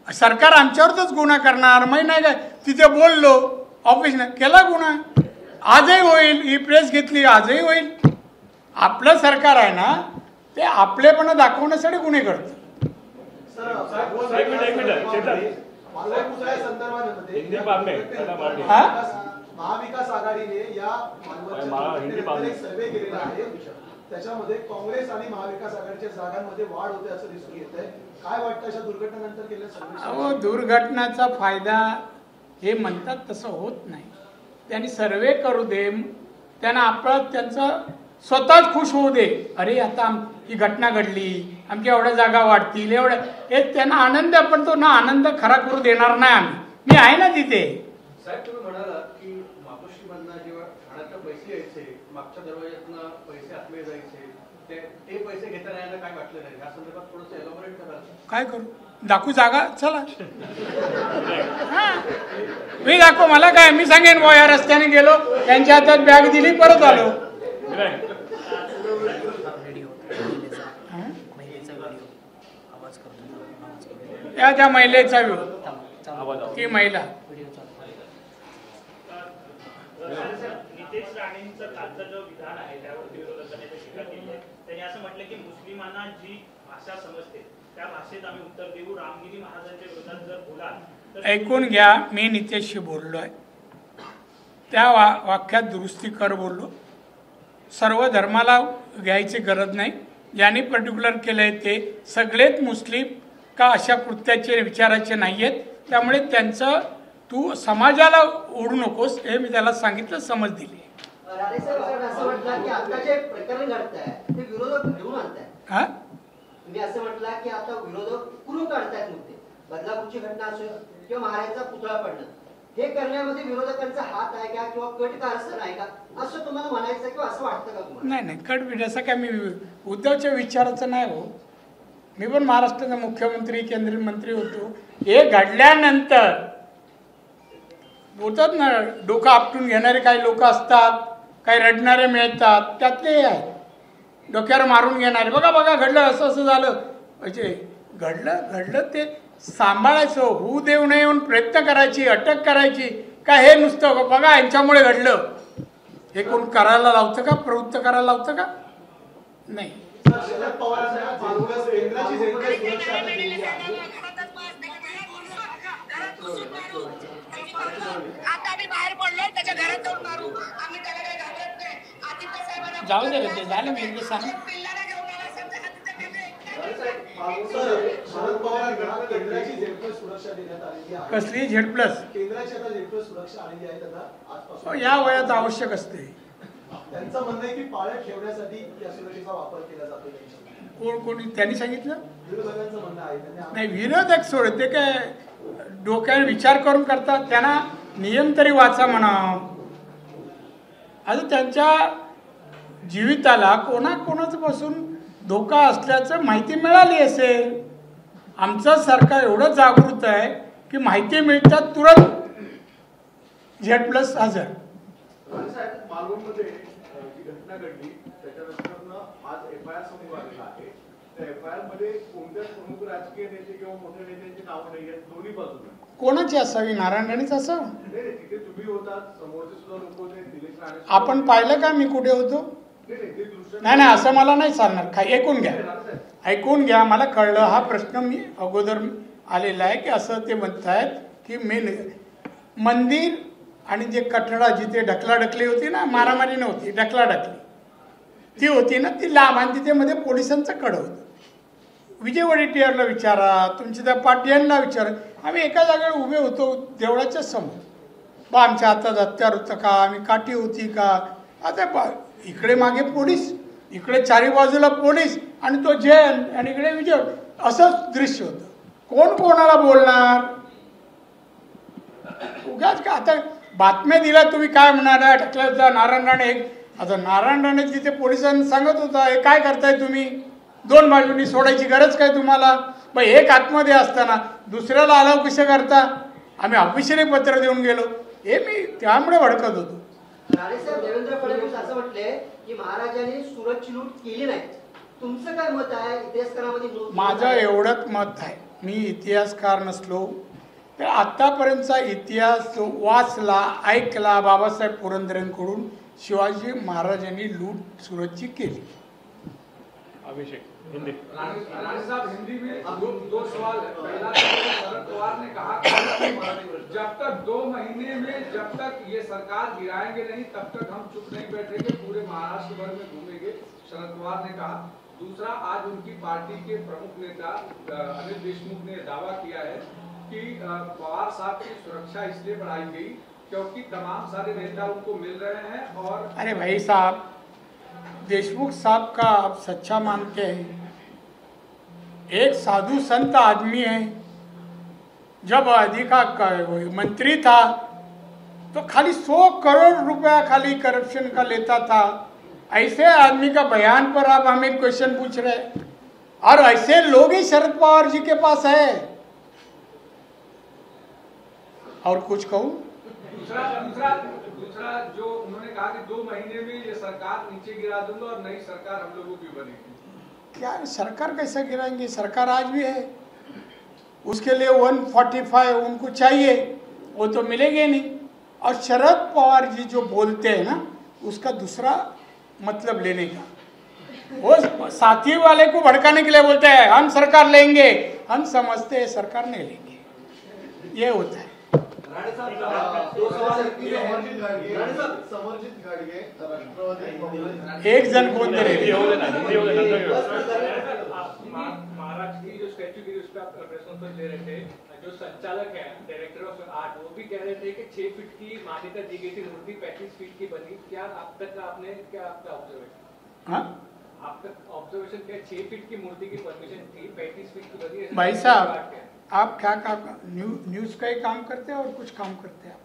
सरकार आमच्यावरच गुन्हा करणार. मी नाही काय तिथे बोललो, ऑफिसनं केला गुन्हा, आजही होईल. ही प्रेस घेतली, आजही होईल. आपलं सरकार आहे ना, ते आपलेपणा दाखवण्यासाठी गुन्हे करतं. महाविकास आघाडीने या सर्वे केलेला आहे, त्याच्यामध्ये काँग्रेस आणि महाविकास आघाडीच्या जागांमध्ये वाढ होते असं दिसून येत आहे. काय वाटतं अशा दुर्घटनेनंतर केलेल्या सर्वे? दुर्घटनाचा फायदा हे म्हणतात तसं होत नाही. त्यांनी सर्वे करू दे, त्यांना आपलं त्यांचं स्वतःच खुश होऊ दे. अरे आता ही घटना घडली, आमच्या एवढ्या जागा वाढतील, एवढ्या, हे त्यांना आनंद. पण तो ना आनंद खरा करू देणार नाही आम्ही. मी आहे ना तिथे. साहेब, तुम्ही म्हणालात की मातोश्रीमधनं जेव्हा ठाण्यात पैसे यायचे, मागच्या दरवाज्यातनं पैसे आतमध्ये जायचे, ते पैसे घेताना यायला काय वाटलं नाही? या संदर्भात थोडंसं एलॅबोरेट कराल? काय करू? दाखवू जागा? चला मी दाखव. मला काय, मी सांगेन या रस्त्याने गेलो, त्यांच्या हातात बॅग दिली, परत आलो. त्या महिलेचा ती महिला नितेश राणेंचं कालचं जो विधान आहे त्यावर विरोधकांनी टीका केली आहे. त्यांनी असं म्हटलं की मुस्लिमांना जी भाषा समजते त्या भाषेत आम्ही उत्तर देऊ. रामगिरी महाराजांच्या विरोधात जर बोलाल तर. ऐकून घ्या, मी नितेशशी बोललोय, त्या वाक्यात दुरुस्ती कर बोललो. सर्व धर्माला घ्यायची गरज नाही. ज्यांनी पर्टिक्युलर केलंय ते सगळेच मुस्लिम का अशा कृत्याचे विचाराचे नाही आहेत. त्यामुळे त्यांचं तू समाजाला ओढू नकोस हे मी त्याला सांगितलं, समज दिली. राणे साहेब, आपण असं म्हटलं की आता जे प्रकरण घडतंय ते विरोधक घेऊन आणतायत. हा तुम्ही असं म्हटलं की आता विरोधक कुरून काढतायत मुद्दे. बदलापूरची घटना असेल किंवा महाराजांचा पुतळा पडणं, हे करण्यामध्ये विरोधकांचा हात आहे का किंवा कट कारस्थान आहे का, असं तुम्हाला म्हणायचं किंवा असं वाटतं का तुम्हाला? नाही नाही, कट असं काय मी उद्धवच्या विचाराचं नाही हो. मी पण महाराष्ट्राचा मुख्यमंत्री केंद्रीय मंत्री होतो. हे घडल्यानंतर होतात ना, डोकं आपटून घेणारे काही लोक असतात, काही रडणारे मिळतात, त्यातले हे आहे डोक्यावर मारून घेणारे. बघा बघा घडलं, असं असं झालं, म्हणजे घडलं ते सांभाळायचं, होऊ देऊ नये म्हणून प्रयत्न करायची, अटक करायची का, हे नुसतं बघा यांच्यामुळे घडलं, हे कोण करायला लावतं का, प्रवृत्त करायला लावतं का? नाही. शरद पवारांना काँग्रेस केंद्राची जेवढी सुरक्षा आता दिली आहे, आता आम्ही बाहेर पडलोय, त्याच्या घरात जाऊन मारू, आम्ही त्याला काही घाबरत नाही. आदित्य साहेबांना जाऊ दे रे, ते झालं मी एकदा सांग. पिल्लाला घेऊन आला, समजा आदित्य शरद पवारांना केंद्राची जेवढी सुरक्षा देण्यात आलेली आहे. कसली झेड प्लस केंद्राची आता जेवढी सुरक्षा आलेली आहे त्यांना आजपासून या वयात आवश्यक असते. त्यांचं म्हणणं आहे की पाळत ठेवण्यासाठी या सुरक्षेचा वापर केला जातो. कोणी त्यांनी सांगितलं? विरोधकांचं म्हणणं आहे. त्यांनी नाही, विरोधक सोड, ते काय डोक्यावर विचार करून करतात, त्यांना नियम तरी वाचा म्हणा. आता त्यांच्या जीविताला कोणाकोणाचं पासून धोका असल्याचं माहिती मिळाली असेल. आमचं सरकार एवढं जागृत आहे की माहिती मिळतात तुरंत झेड प्लस हजर. मालवणमध्ये जी घटना घडली त्याच्यानंतर आज FIR समोर आलेला आहे. त्या FIR मध्ये कोणत्याच प्रमुख राजकीय नेते किंवा मोठ्या नेत्यांची नावं नाही आहेत दोन्ही बाजूला. कोणाची असावी? नारायण राणेच असावं? नाही, तिथे तुम्ही होतात, समोरचे सुद्धा लोक होते, दिलीप राणे. आपण पाहिलं का मी कुठे होतो? नाही, असं मला नाही चालणार. ऐकून घ्या, मला कळलं. हा प्रश्न मी अगोदर आलेला आहे की असं ते म्हणतायत की मंदिर आणि जे कठडा जिथे ढकलाढकली होती ना, मारामारी नव्हती, ढकलाढकली ती होती ना, ती लांब, आणि तिथे मध्ये पोलिसांचं कड होतं. विजय वडेट्टीवारला विचारा, तुमच्या त्या पाटियांना विचारा. आम्ही एका जागेवर उभे होतो देवळाच्या समोर. बा आमच्या हातात हत्यार होतं का, आम्ही काठी होती का. आता इकडे मागे पोलीस, इकडे चारी बाजूला पोलीस, आणि तो जैन, आणि इकडे विजय, असंच दृश्य होतं. कोण कोणाला बोलणार? उगाच का आता बातम्या दिल्या तुम्ही काय म्हणाला, ढकलायचा नारायण राणे. आता नारायण राणे तिथे पोलिसांनी सांगत होता, हे काय करताय तुम्ही, दोन बाजूंनी सोडायची गरज काय तुम्हाला? मग एक आतमध्ये असताना दुसऱ्याला अलाव कसं करता? आम्ही ऑफिशियली पत्र देऊन गेलो. हे मी त्यामुळे भडकत होतो. राणेसाहेब, देवेंद्र फडणवीस असं म्हटले की महाराजांनी सुरतची लूट केली नाही. तुमचं काय मत आहे? इतिहासकारामध्ये माझं एवढंच मत आहे, मी इतिहासकार नसलो तर आतापर्यंतचा इतिहास वाचला, ऐकला बाबासाहेब पुरंदरेंकडून. शिवाजी महाराजांनी लूट सुरतची केली. अभिषेक हिंदी। राणे साहब, हिंदी में दो सवाल है। पहला, शरद पवार ने कहा कि जब तक 2 महीने में जब तक ये सरकार गिराएंगे नहीं तब तक हम चुप नहीं बैठेंगे, पूरे महाराष्ट्र भर में घूमेंगे, शरद पवार ने कहा। दूसरा, आज उनकी पार्टी के प्रमुख नेता अनिल देशमुख ने दावा किया है कि पवार साहब की सुरक्षा इसलिए बढ़ाई गई क्योंकि तमाम सारे नेता उनको मिल रहे हैं। और अरे भाई साहब, देशमुख साहब का आप सच्चा मानते हैं? एक साधु संत आदमी है, जब मंत्री था तो खाली 100 करोड़ रुपया खाली करप्शन का लेता था। ऐसे आदमी का बयान पर आप हमें क्वेश्चन पूछ रहे हैं, और ऐसे लोग ही शरद पवार जी के पास है। और कुछ कहूं? दूसरा जो उन्होंने कहा कि 2 महीने में ये सरकार नीचे गिरा दूंगा और नई सरकार हम लोगों की बनेगी। क्या सरकार कैसे गिराएंगे? सरकार आज भी है, उसके लिए 145 उनको चाहिए, वो तो मिलेंगे नहीं। और शरद पवार जी जो बोलते हैं ना, उसका दूसरा मतलब लेने का, वो साथी वाले को भड़काने के लिए बोलते हैं हम सरकार लेंगे। हम समझते हैं सरकार नहीं लेंगे, ये होता है। समर्जित गाडगे राष्ट्रवादी एक जण कोण तरी महाराज की जो स्टैचू की उस पर आप प्रेस कॉन्फ्रेंस ले रहे थे, जो संचालक है डायरेक्टर ऑफ आर्ट, वो भी कह रहे थे कि 6 फीट की मान्यता दी गई थी, मूर्ति 35 फीट की बनी। क्या अब तक आपने क्या आपका ऑब्जर्वेशन? हाँ आप तक ऑब्जर्वेशन क्या 6 फीट की मूर्ति की परमिशन थी, 35 फीट की बनी? भाई साहब आप क्या काम न्यूज़ का ही काम करते हैं और कुछ काम करते हैं आप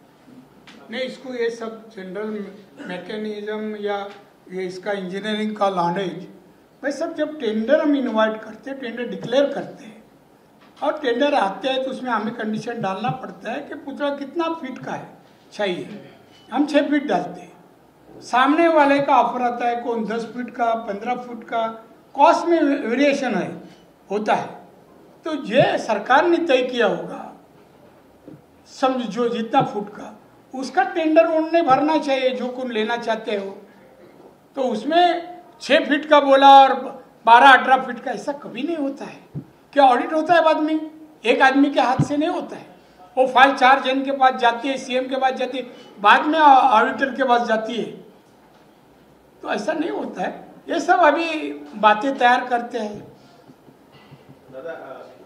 नहीं, इसको ये सब जनरल मैकेनिज्म या ये इसका इंजीनियरिंग का नॉलेज भाई सब जब टेंडर हम इनवाइट करते हैं, टेंडर डिक्लेयर करते हैं और टेंडर आते हैं तो उसमें हमें कंडीशन डालना पड़ता है कि पुतला कितना फीट का है चाहिए, हम 6 फीट डालते हैं। सामने वाले का ऑफर आता है कौन 10 फीट का 15 फीट का, कॉस्ट में वेरिएशन है होता है, तो ये सरकार ने तय किया होगा समझ जो जितना फुट का उसका टेंडर उन्होंने भरना चाहिए जो कौन लेना चाहते हो। तो उसमें 6 फीट का बोला और 12-18 फीट का, ऐसा कभी नहीं होता है। क्या ऑडिट होता है बाद में? एक आदमी के हाथ से नहीं होता है, वो फाइल 4 जन के पास जाती है, सीएम के पास जाती है, बाद में ऑडिटर के पास जाती है, तो ऐसा नहीं होता है। ये सब अभी बातें तैयार करते हैं। दादा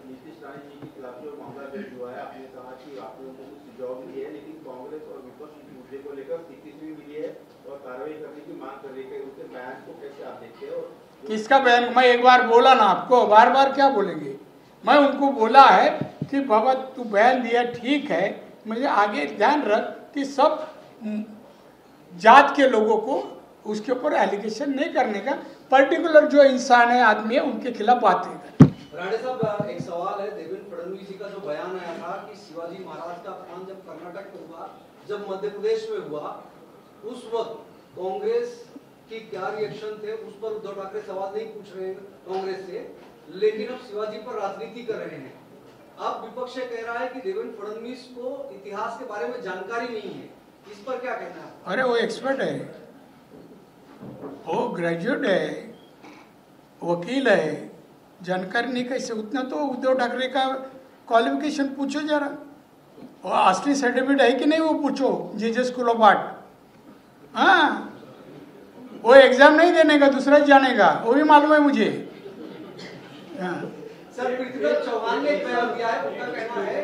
नीतीश राणे जी के खिलाफ जो मामला दर्ज हुआ है, आपने कहा कि आप लोगों को कुछ सुझाव भी दिए हैं, लेकिन कांग्रेस और विपक्ष इस मुद्दे को लेकर स्थिति भी मिली है और कार्रवाई करने की मांग कर रही है। उसके बयान को कैसे आप देखते हैं? किसका बयान? मैं एक बार बोला ना आपको, बार बार क्या बोलेंगे? मैं उनको बोला है कि बाबा तू बयान दिया ठीक है, मुझे आगे ध्यान रख कि सब जात के लोगों को उसके ऊपर एलिगेशन नहीं करने का, पर्टिकुलर जो इंसान है आदमी है उनके खिलाफ बात नहीं करनी। राणे साहब एक सवाल है, देवेंद्र फडणवीस जी का जो बयान आया था कि शिवाजी महाराज का अपमान जब कर्नाटक में हुआ, जब मध्य प्रदेश में हुआ, उस वक्त कांग्रेस की क्या रिएक्शन थे, उस पर उद्धव ठाकरे सवाल नहीं पूछ रहे हैं कांग्रेस से, लेकिन अब शिवाजी पर राजनीति कर रहे हैं। अब विपक्ष कह रहा है कि देवेंद्र फडणवीस को इतिहास के बारे में जानकारी नहीं है, इस पर क्या कहना है? अरे वो एक्सपर्ट है, वो ग्रेजुएट है, वकील है, जानकारी नहीं कैसे? उतना तो उद्धव ठाकरे का क्वालिफिकेशन पूछो जरा, वो असली सर्टिफिकेट है कि नहीं वो पूछो, जीजे स्कूल ऑफ आर्ट। हाँ वो एग्जाम नहीं देने का, दूसरा जानेगा, वो भी मालूम है मुझे। सर पृथ्वीराज चौहान ने बयान दिया है, उनका कहना है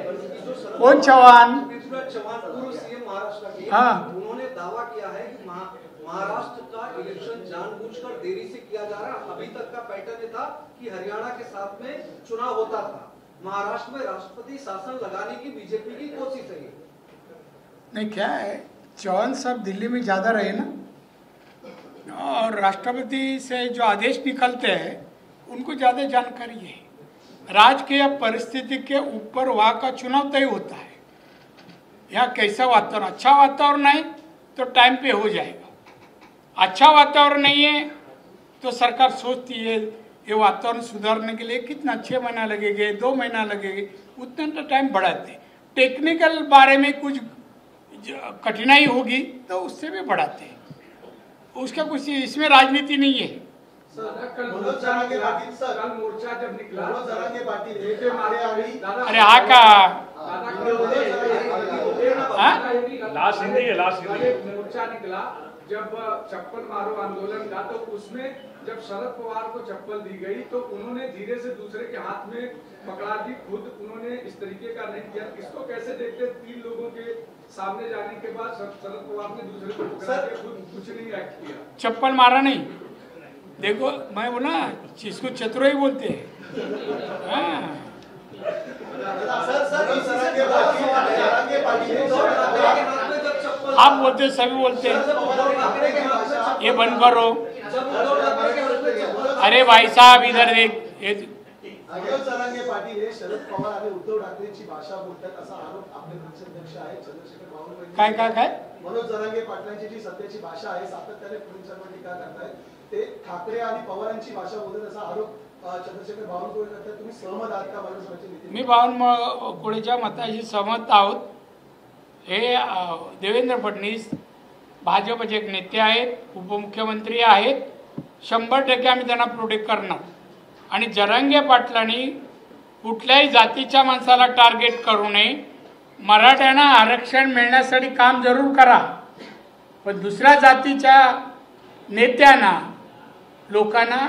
कौन चौहान? पृथ्वीराज चौहान पूर्व सीएम महाराष्ट्र के, हाँ। उन्होंने दावा किया है कि महाराष्ट्र का इलेक्शन जानबूझकर देरी से किया जा रहा है। अभी तक का पैटर्न ये था कि हरियाणा के साथ में चुनाव होता था, महाराष्ट्र में राष्ट्रपति शासन लगाने की बीजेपी की कोशिश है। नहीं क्या है, चौहान साहब दिल्ली में ज्यादा रहे ना, और राष्ट्रपति से जो आदेश निकलते हैं उनको ज्यादा जानकारी है। राजकीय परिस्थिति के ऊपर वहाँ का चुनाव तय होता है। यहाँ कैसा वातावरण, अच्छा वातावरण है तो टाइम पे हो जाएगा, अच्छा वातावरण नहीं है तो सरकार सोचती है ये वातावरण सुधारने के लिए कितना 6 महीना लगेंगे, 2 महीना लगेंगे, उतना तो टाइम बढ़ाते। टेक्निकल बारे में कुछ कठिनाई होगी तो उससे भी बढ़ाते हैं, उसका कुछ इसमें राजनीति नहीं है। कल मोर्चा जब निकला, अरे हाँ का लास्ट हिंदी है, लास्ट हिंदी। मोर्चा निकला जब चप्पल मारो आंदोलन का, तो उसमें जब शरद पवार को चप्पल दी गई तो उन्होंने धीरे से दूसरे के हाथ में पकड़ा दी, खुद उन्होंने इस तरीके का नहीं किया। इसको कैसे देखते? 3 लोगों के सामने जाने के बाद शरद पवार ने दूसरे को पकड़ा के खुद कुछ नहीं एक्ट किया। चप्पल मारा नहीं, देखो मैं बोला इसको चतुराई बोलते हैं। आप बोलते सभी बोलते हैं, ये बंद करो। अरे भाई साहब इधर देख, अजय जरांगे पाटील हे शरद पवार आणि उद्धव ठाकरेंची भाषा बोलतात असा आरोप आपले प्रदेशाध्यक्ष आहेत चंद्रशेखर बावनकुळे काय मनोज जरांगे पाटलांची जी सध्याची भाषा आहे सातत्याने फडणवीसांवर टीका करतायत, ते ठाकरे आणि पवारांची भाषा बोलतात असा आरोप चंद्रशेखर बावनकुळे करतात। तुम्ही सहमत आहात का? मनोजचे नेते मी बावनकुळेच्या मताशी सहमत आहोत। हे देवेंद्र फडणवीस भाजपचे एक नेते आहेत, उपमुख्यमंत्री आहेत, 100% आम्ही त्यांना प्रोटेक्ट करणार। आणि जरांगे पाटलांनी कुठल्याही जातीच्या माणसाला टार्गेट करू नये, मराठ्यांना आरक्षण मिळण्यासाठी काम जरूर करा, पण दुसऱ्या जातीच्या नेत्यांना लोकांना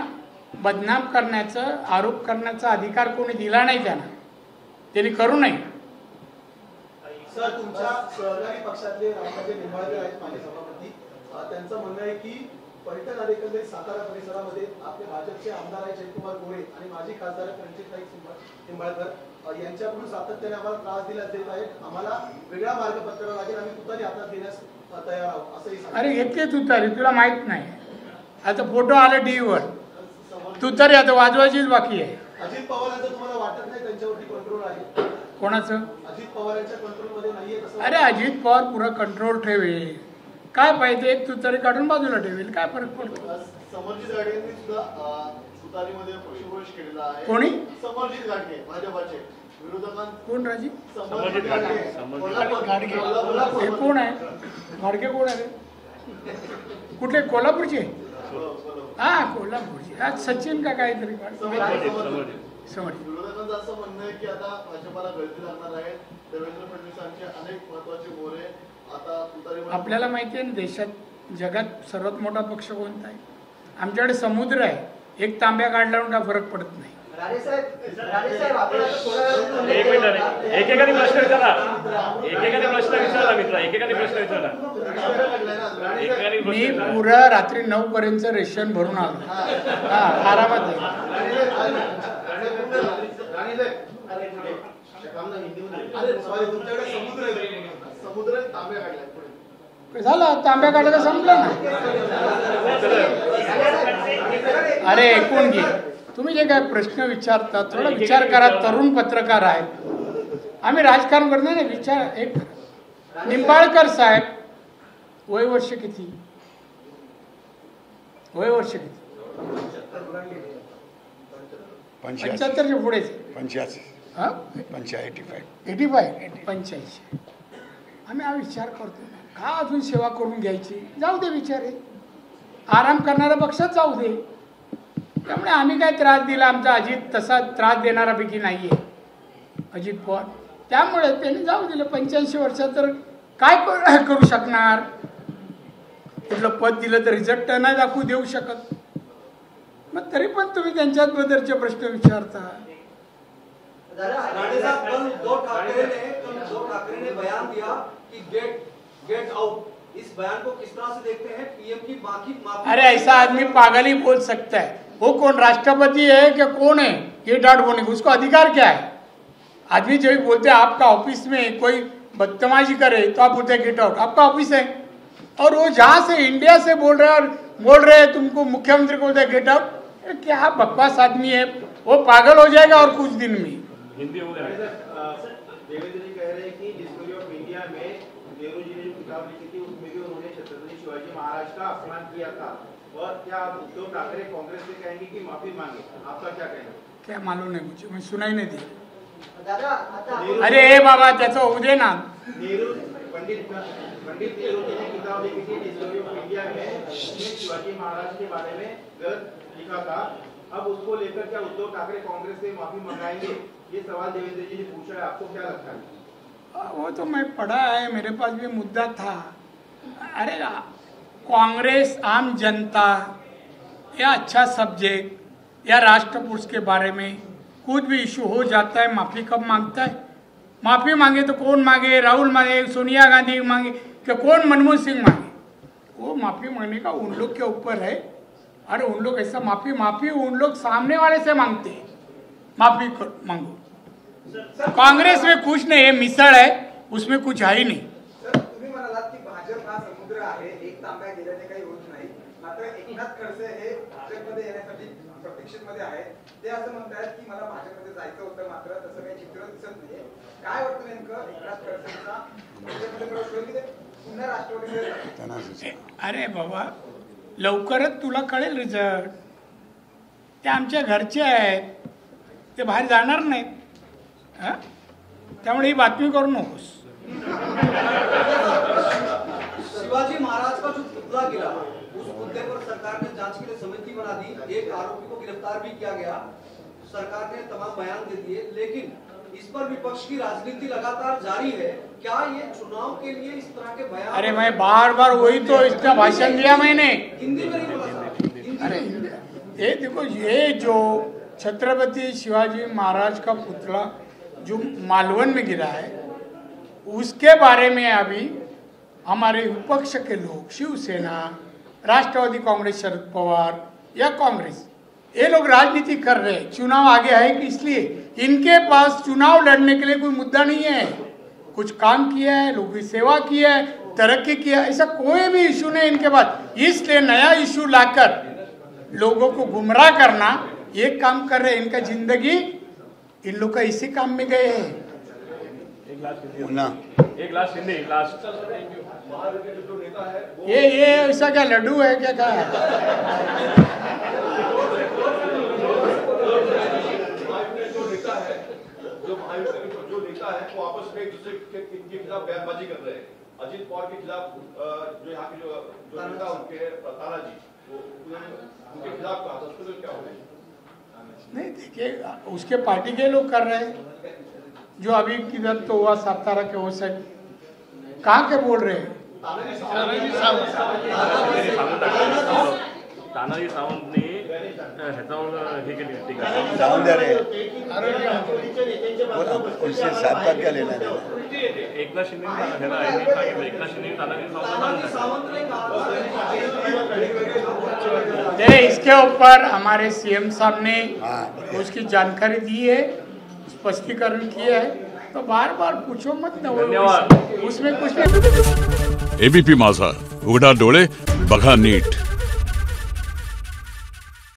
बदनाम करण्याचं, आरोप करण्याचा अधिकार कोणी दिला नाही त्यांनी करू नये. सर, तुमच्या सहकारी पक्षातले रामराजे निंबाळकर आहेत माझे सभापती, त्यांचं म्हणणं आहे की पैठण आणि एकंदरीत सातारा परिसरामध्ये आपले भाजपचे आमदार आहेत जयकुमार गोरे आणि माजी खासदार रणजितताई निंबाळकर यांच्याकडून सातत्याने आम्हाला त्रास दिला देत आहेत. आम्हाला वेगळा मार्ग पत्करावा लागेल, आम्ही तुतारी हातात देण्यास तयार आहोत असंही सांगितलं. अरे घेतले तुतारी, तुला माहित नाही. आता फोटो आला टीव्हीवर, तुतारी आता वाजवायचीच बाकी आहे. अजित पवारांचं तुम्हाला वाटत नाही त्यांच्यावरती कंट्रोल आहे? कोणाचं? अजित पवारांच्या कंट्रोल मध्ये नाहीये तसं? अरे अजित पवार पुरा कंट्रोल ठेवेल, काय पाहिजे एक तुतारी काढून बाजूला ठेवेल, काय फरक पडतो. समरजित गाडगेंनी सुद्धा तुतारीमध्ये पक्षप्रवेश केलेला आहे. कोणी? समरजित गाडगे भाजपाचे विरोधकांना. कोण राजी? समरजित गाडगे. हे कोण आहे? गाडगे कोण आहे? कुठले? कोल्हापूरचे? हा कोल्हापूरचे. आज सचिन का काहीतरी समज. विरोधकांचं असं म्हणणं आहे की आता भाजपाला गळती लागणार आहे. देवेंद्र फडणवीसांचे अनेक महत्वाचे मोरे आता तुतारीमध्ये. आपल्याला माहिती आहे ना, देशात जगात सर्वात मोठा पक्ष कोणता आहे? आमच्याकडे समुद्र आहे, एक तांब्या काढल्यावर काय फरक पडत नाही. एक मिनिट, एकेकाने प्रश्न विचारला, एकेकाने प्रश्न विचारला मित्र, एकेकाने प्रश्न विचारला. मी पुरा रात्री 9 पर्यंत रेशन भरून आलो. हा, आरामात समुद्र तांब्या काढलाय. झालं, तांब्या काढलं संपलं ना. अरे ऐकून घे, तुम्ही जे काय प्रश्न विचारता थोडा विचार करा. तरुण पत्रकार आहेत, आम्ही राजकारण करतो ना. विचार एक निंबाळकर साहेब वय वर्ष किती? वय वर्ष किती? 75च्या पुढेच. 85. हा 85. आम्ही हा विचार करतो का अजून सेवा करून घ्यायची? जाऊ दे बिचारे, आराम करणाऱ्या पक्षात जाऊ दे. त्यामुळे आम्ही काय त्रास दिला? आमचा अजित तसा त्रास देणारापैकी नाही आहे अजित पवार, त्यामुळे त्यांनी जाऊ दिलं. 85 वर्षात तर काय करू शकणार? कुठलं पद दिलं तर रिझल्ट नाही दाखवू देऊ शकत. मग तरी पण तुम्ही त्यांच्याबद्दलचे प्रश्न विचारता. राणे साहब, कल उद्धव ठाकरे ने बयान दिया कि गेट आउट. इस बयान को किस तरह से देखते हैं? पीएम की माफी. अरे ऐसा आदमी पागल ही बोल सकता है. वो कौन राष्ट्रपति है क्या कौन है गेट आउट बोलने को? उसको अधिकार क्या है? आदमी जब बोलते हैं आपका ऑफिस में कोई बदतमीजी करे तो आप बोलते हैं गेट आउट. आपका ऑफिस है और वो जहाँ से इंडिया से बोल रहे हैं तुमको मुख्यमंत्री को बोलते हैं गेट आउट. क्या बकवास आदमी है वो, पागल हो जाएगा और कुछ दिन में. हिंदी हो गया. देवेंद्र जी कह रहे हैं कि डिस्कवरी ऑफ इंडिया में नेहरू जी ने जो किताब लिखी थी उसमें भी उन्होंने छत्रपति शिवाजी महाराज का अपमान किया था. और क्या उद्धव ठाकरे कांग्रेस से कहेंगे कि माफी मांगे? आपका क्या कहना है? क्या मालूम नहीं मुझे, मैं सुनाई नहीं दी. अरे बाबा त्याचं होऊ दे ना. नेहरू पंडित नेहरू जी ने किताब लिखी थी डिस्कवरी ऑफ इंडिया में, शिवाजी महाराज के बारे में गलत लिखा था. अब उसको लेकर क्या उद्धव ठाकरे कांग्रेस से माफी मंगाएंगे? ये सवाल देवेंद्र जी ने पूछा है, आपको क्या लगता है? वो तो मैं पढ़ा है, मेरे पास भी मुद्दा था. अरे कांग्रेस आम जनता या अच्छा सब्जेक्ट या राष्ट्र पुरुष के बारे में कुछ भी इशू हो जाता है, माफी कब मांगता है? माफी मांगे तो कौन मांगे? राहुल मांगे, सोनिया गांधी मांगे, क्या कौन मनमोहन सिंह मांगे? वो माफी मांगने का उन लोग के ऊपर है. अरे उन लोग ऐसा माफी उन लोग सामने वाले से मांगते हैं. माफी मांगो. कांग्रेस में कुछ नहीं है, मिसळ है, उसमें कुछ है ही नहीं. तुम्ही म्हणालात की भाजप हा समुद्र आहे, एक तांब्या गेल्याने काही होत नाही. मात्र एकनाथ खडसे हे भाजपमध्ये येण्यासाठी प्रतीक्षेमध्ये आहेत. ते असं म्हणतात की मला भाजपमध्ये जायचं होतं, मात्र तसं काही चित्र दिसत नाहीये. काय वाटतं नेमकं एकनाथ खडसेंचा भाजपमध्ये प्रवेश होईल की ते पुन्हा राष्ट्रवादीमध्ये? अरे बाबा, लवकरच तुला कळेल रिझल्ट. ते आमच्या घरचे आहेत, ते बाहेर जाणार नाहीत. त्यामुळे ही बातमी करू नकोस. शिवाजी महाराज का जो पुतला गिरा उस मुद्दे पर सरकार ने जांच के लिए समिति बना दी. एक आरोपी को गिरफ्तार भी किया गया. सरकार ने तमाम बयान दे दिए, लेकिन इस पर विपक्ष की राजनीति लगातार जारी है। क्या ये चुनाव के लिए इस तरह के बयान? अरे मैं बार बार वही तो इसका भाषण दिया मैंने। हिंदी में नहीं बोला साहब। अरे ये देखो, ये जो छत्रपति शिवाजी महाराज का पुतला जो मालवन में गिरा है, उसके बारे में अभी हमारे विपक्ष के लोग, शिवसेना, राष्ट्रवादी कांग्रेस, शरद पवार या कांग्रेस, ये लोग राजनीति कर रहे हैं। चुनाव आगे है कि इसलिए इनके पास चुनाव लड़ने के लिए कोई मुद्दा नहीं है। कुछ काम किया है, लोगों की सेवा किया है, तरक्की किया, ऐसा कोई भी इशू नहीं इनके पास। इसलिए नया इशू लाकर लोगों को गुमराह करना ये काम कर रहे हैं। इनका जिंदगी इन लोग का इसी काम में गए हैं। एक लास्ट हिंदी, एक लास्ट। ये ऐसा क्या लड्डू है क्या है? जो नेता है वो आपस में एक दूसरे के खिलाफ बयानबाजी कर रहे हैं। अजीत पवार के खिलाफ जो यहाँ के जो नेता उनके तानाजी, उनके खिलाफ कहा था, उसको क्या होगा? नहीं, देखिए उसके पार्टी के लोग कर रहे हैं। जो अभी किधर तो हुआ सातारा के वो साइड, कहाँ के बोल रहे हैं? तानाजी सावंतनी ह्याच्यावर हे केली टीका। उससे साथ का क्या लेना देना? एकनाथ शिंदे सांगितलं, एकनाथ शिंदे तानाजी सावंत। इसके ऊपर हमारे सीएम साहब ने उसकी जानकारी दी है, स्पष्टीकरण किया है, तो बार बार पूछो मत ना। धन्यवाद। उसमें कुछ नहीं। एबीपी माझा, उघडा डोळे बघा नीट।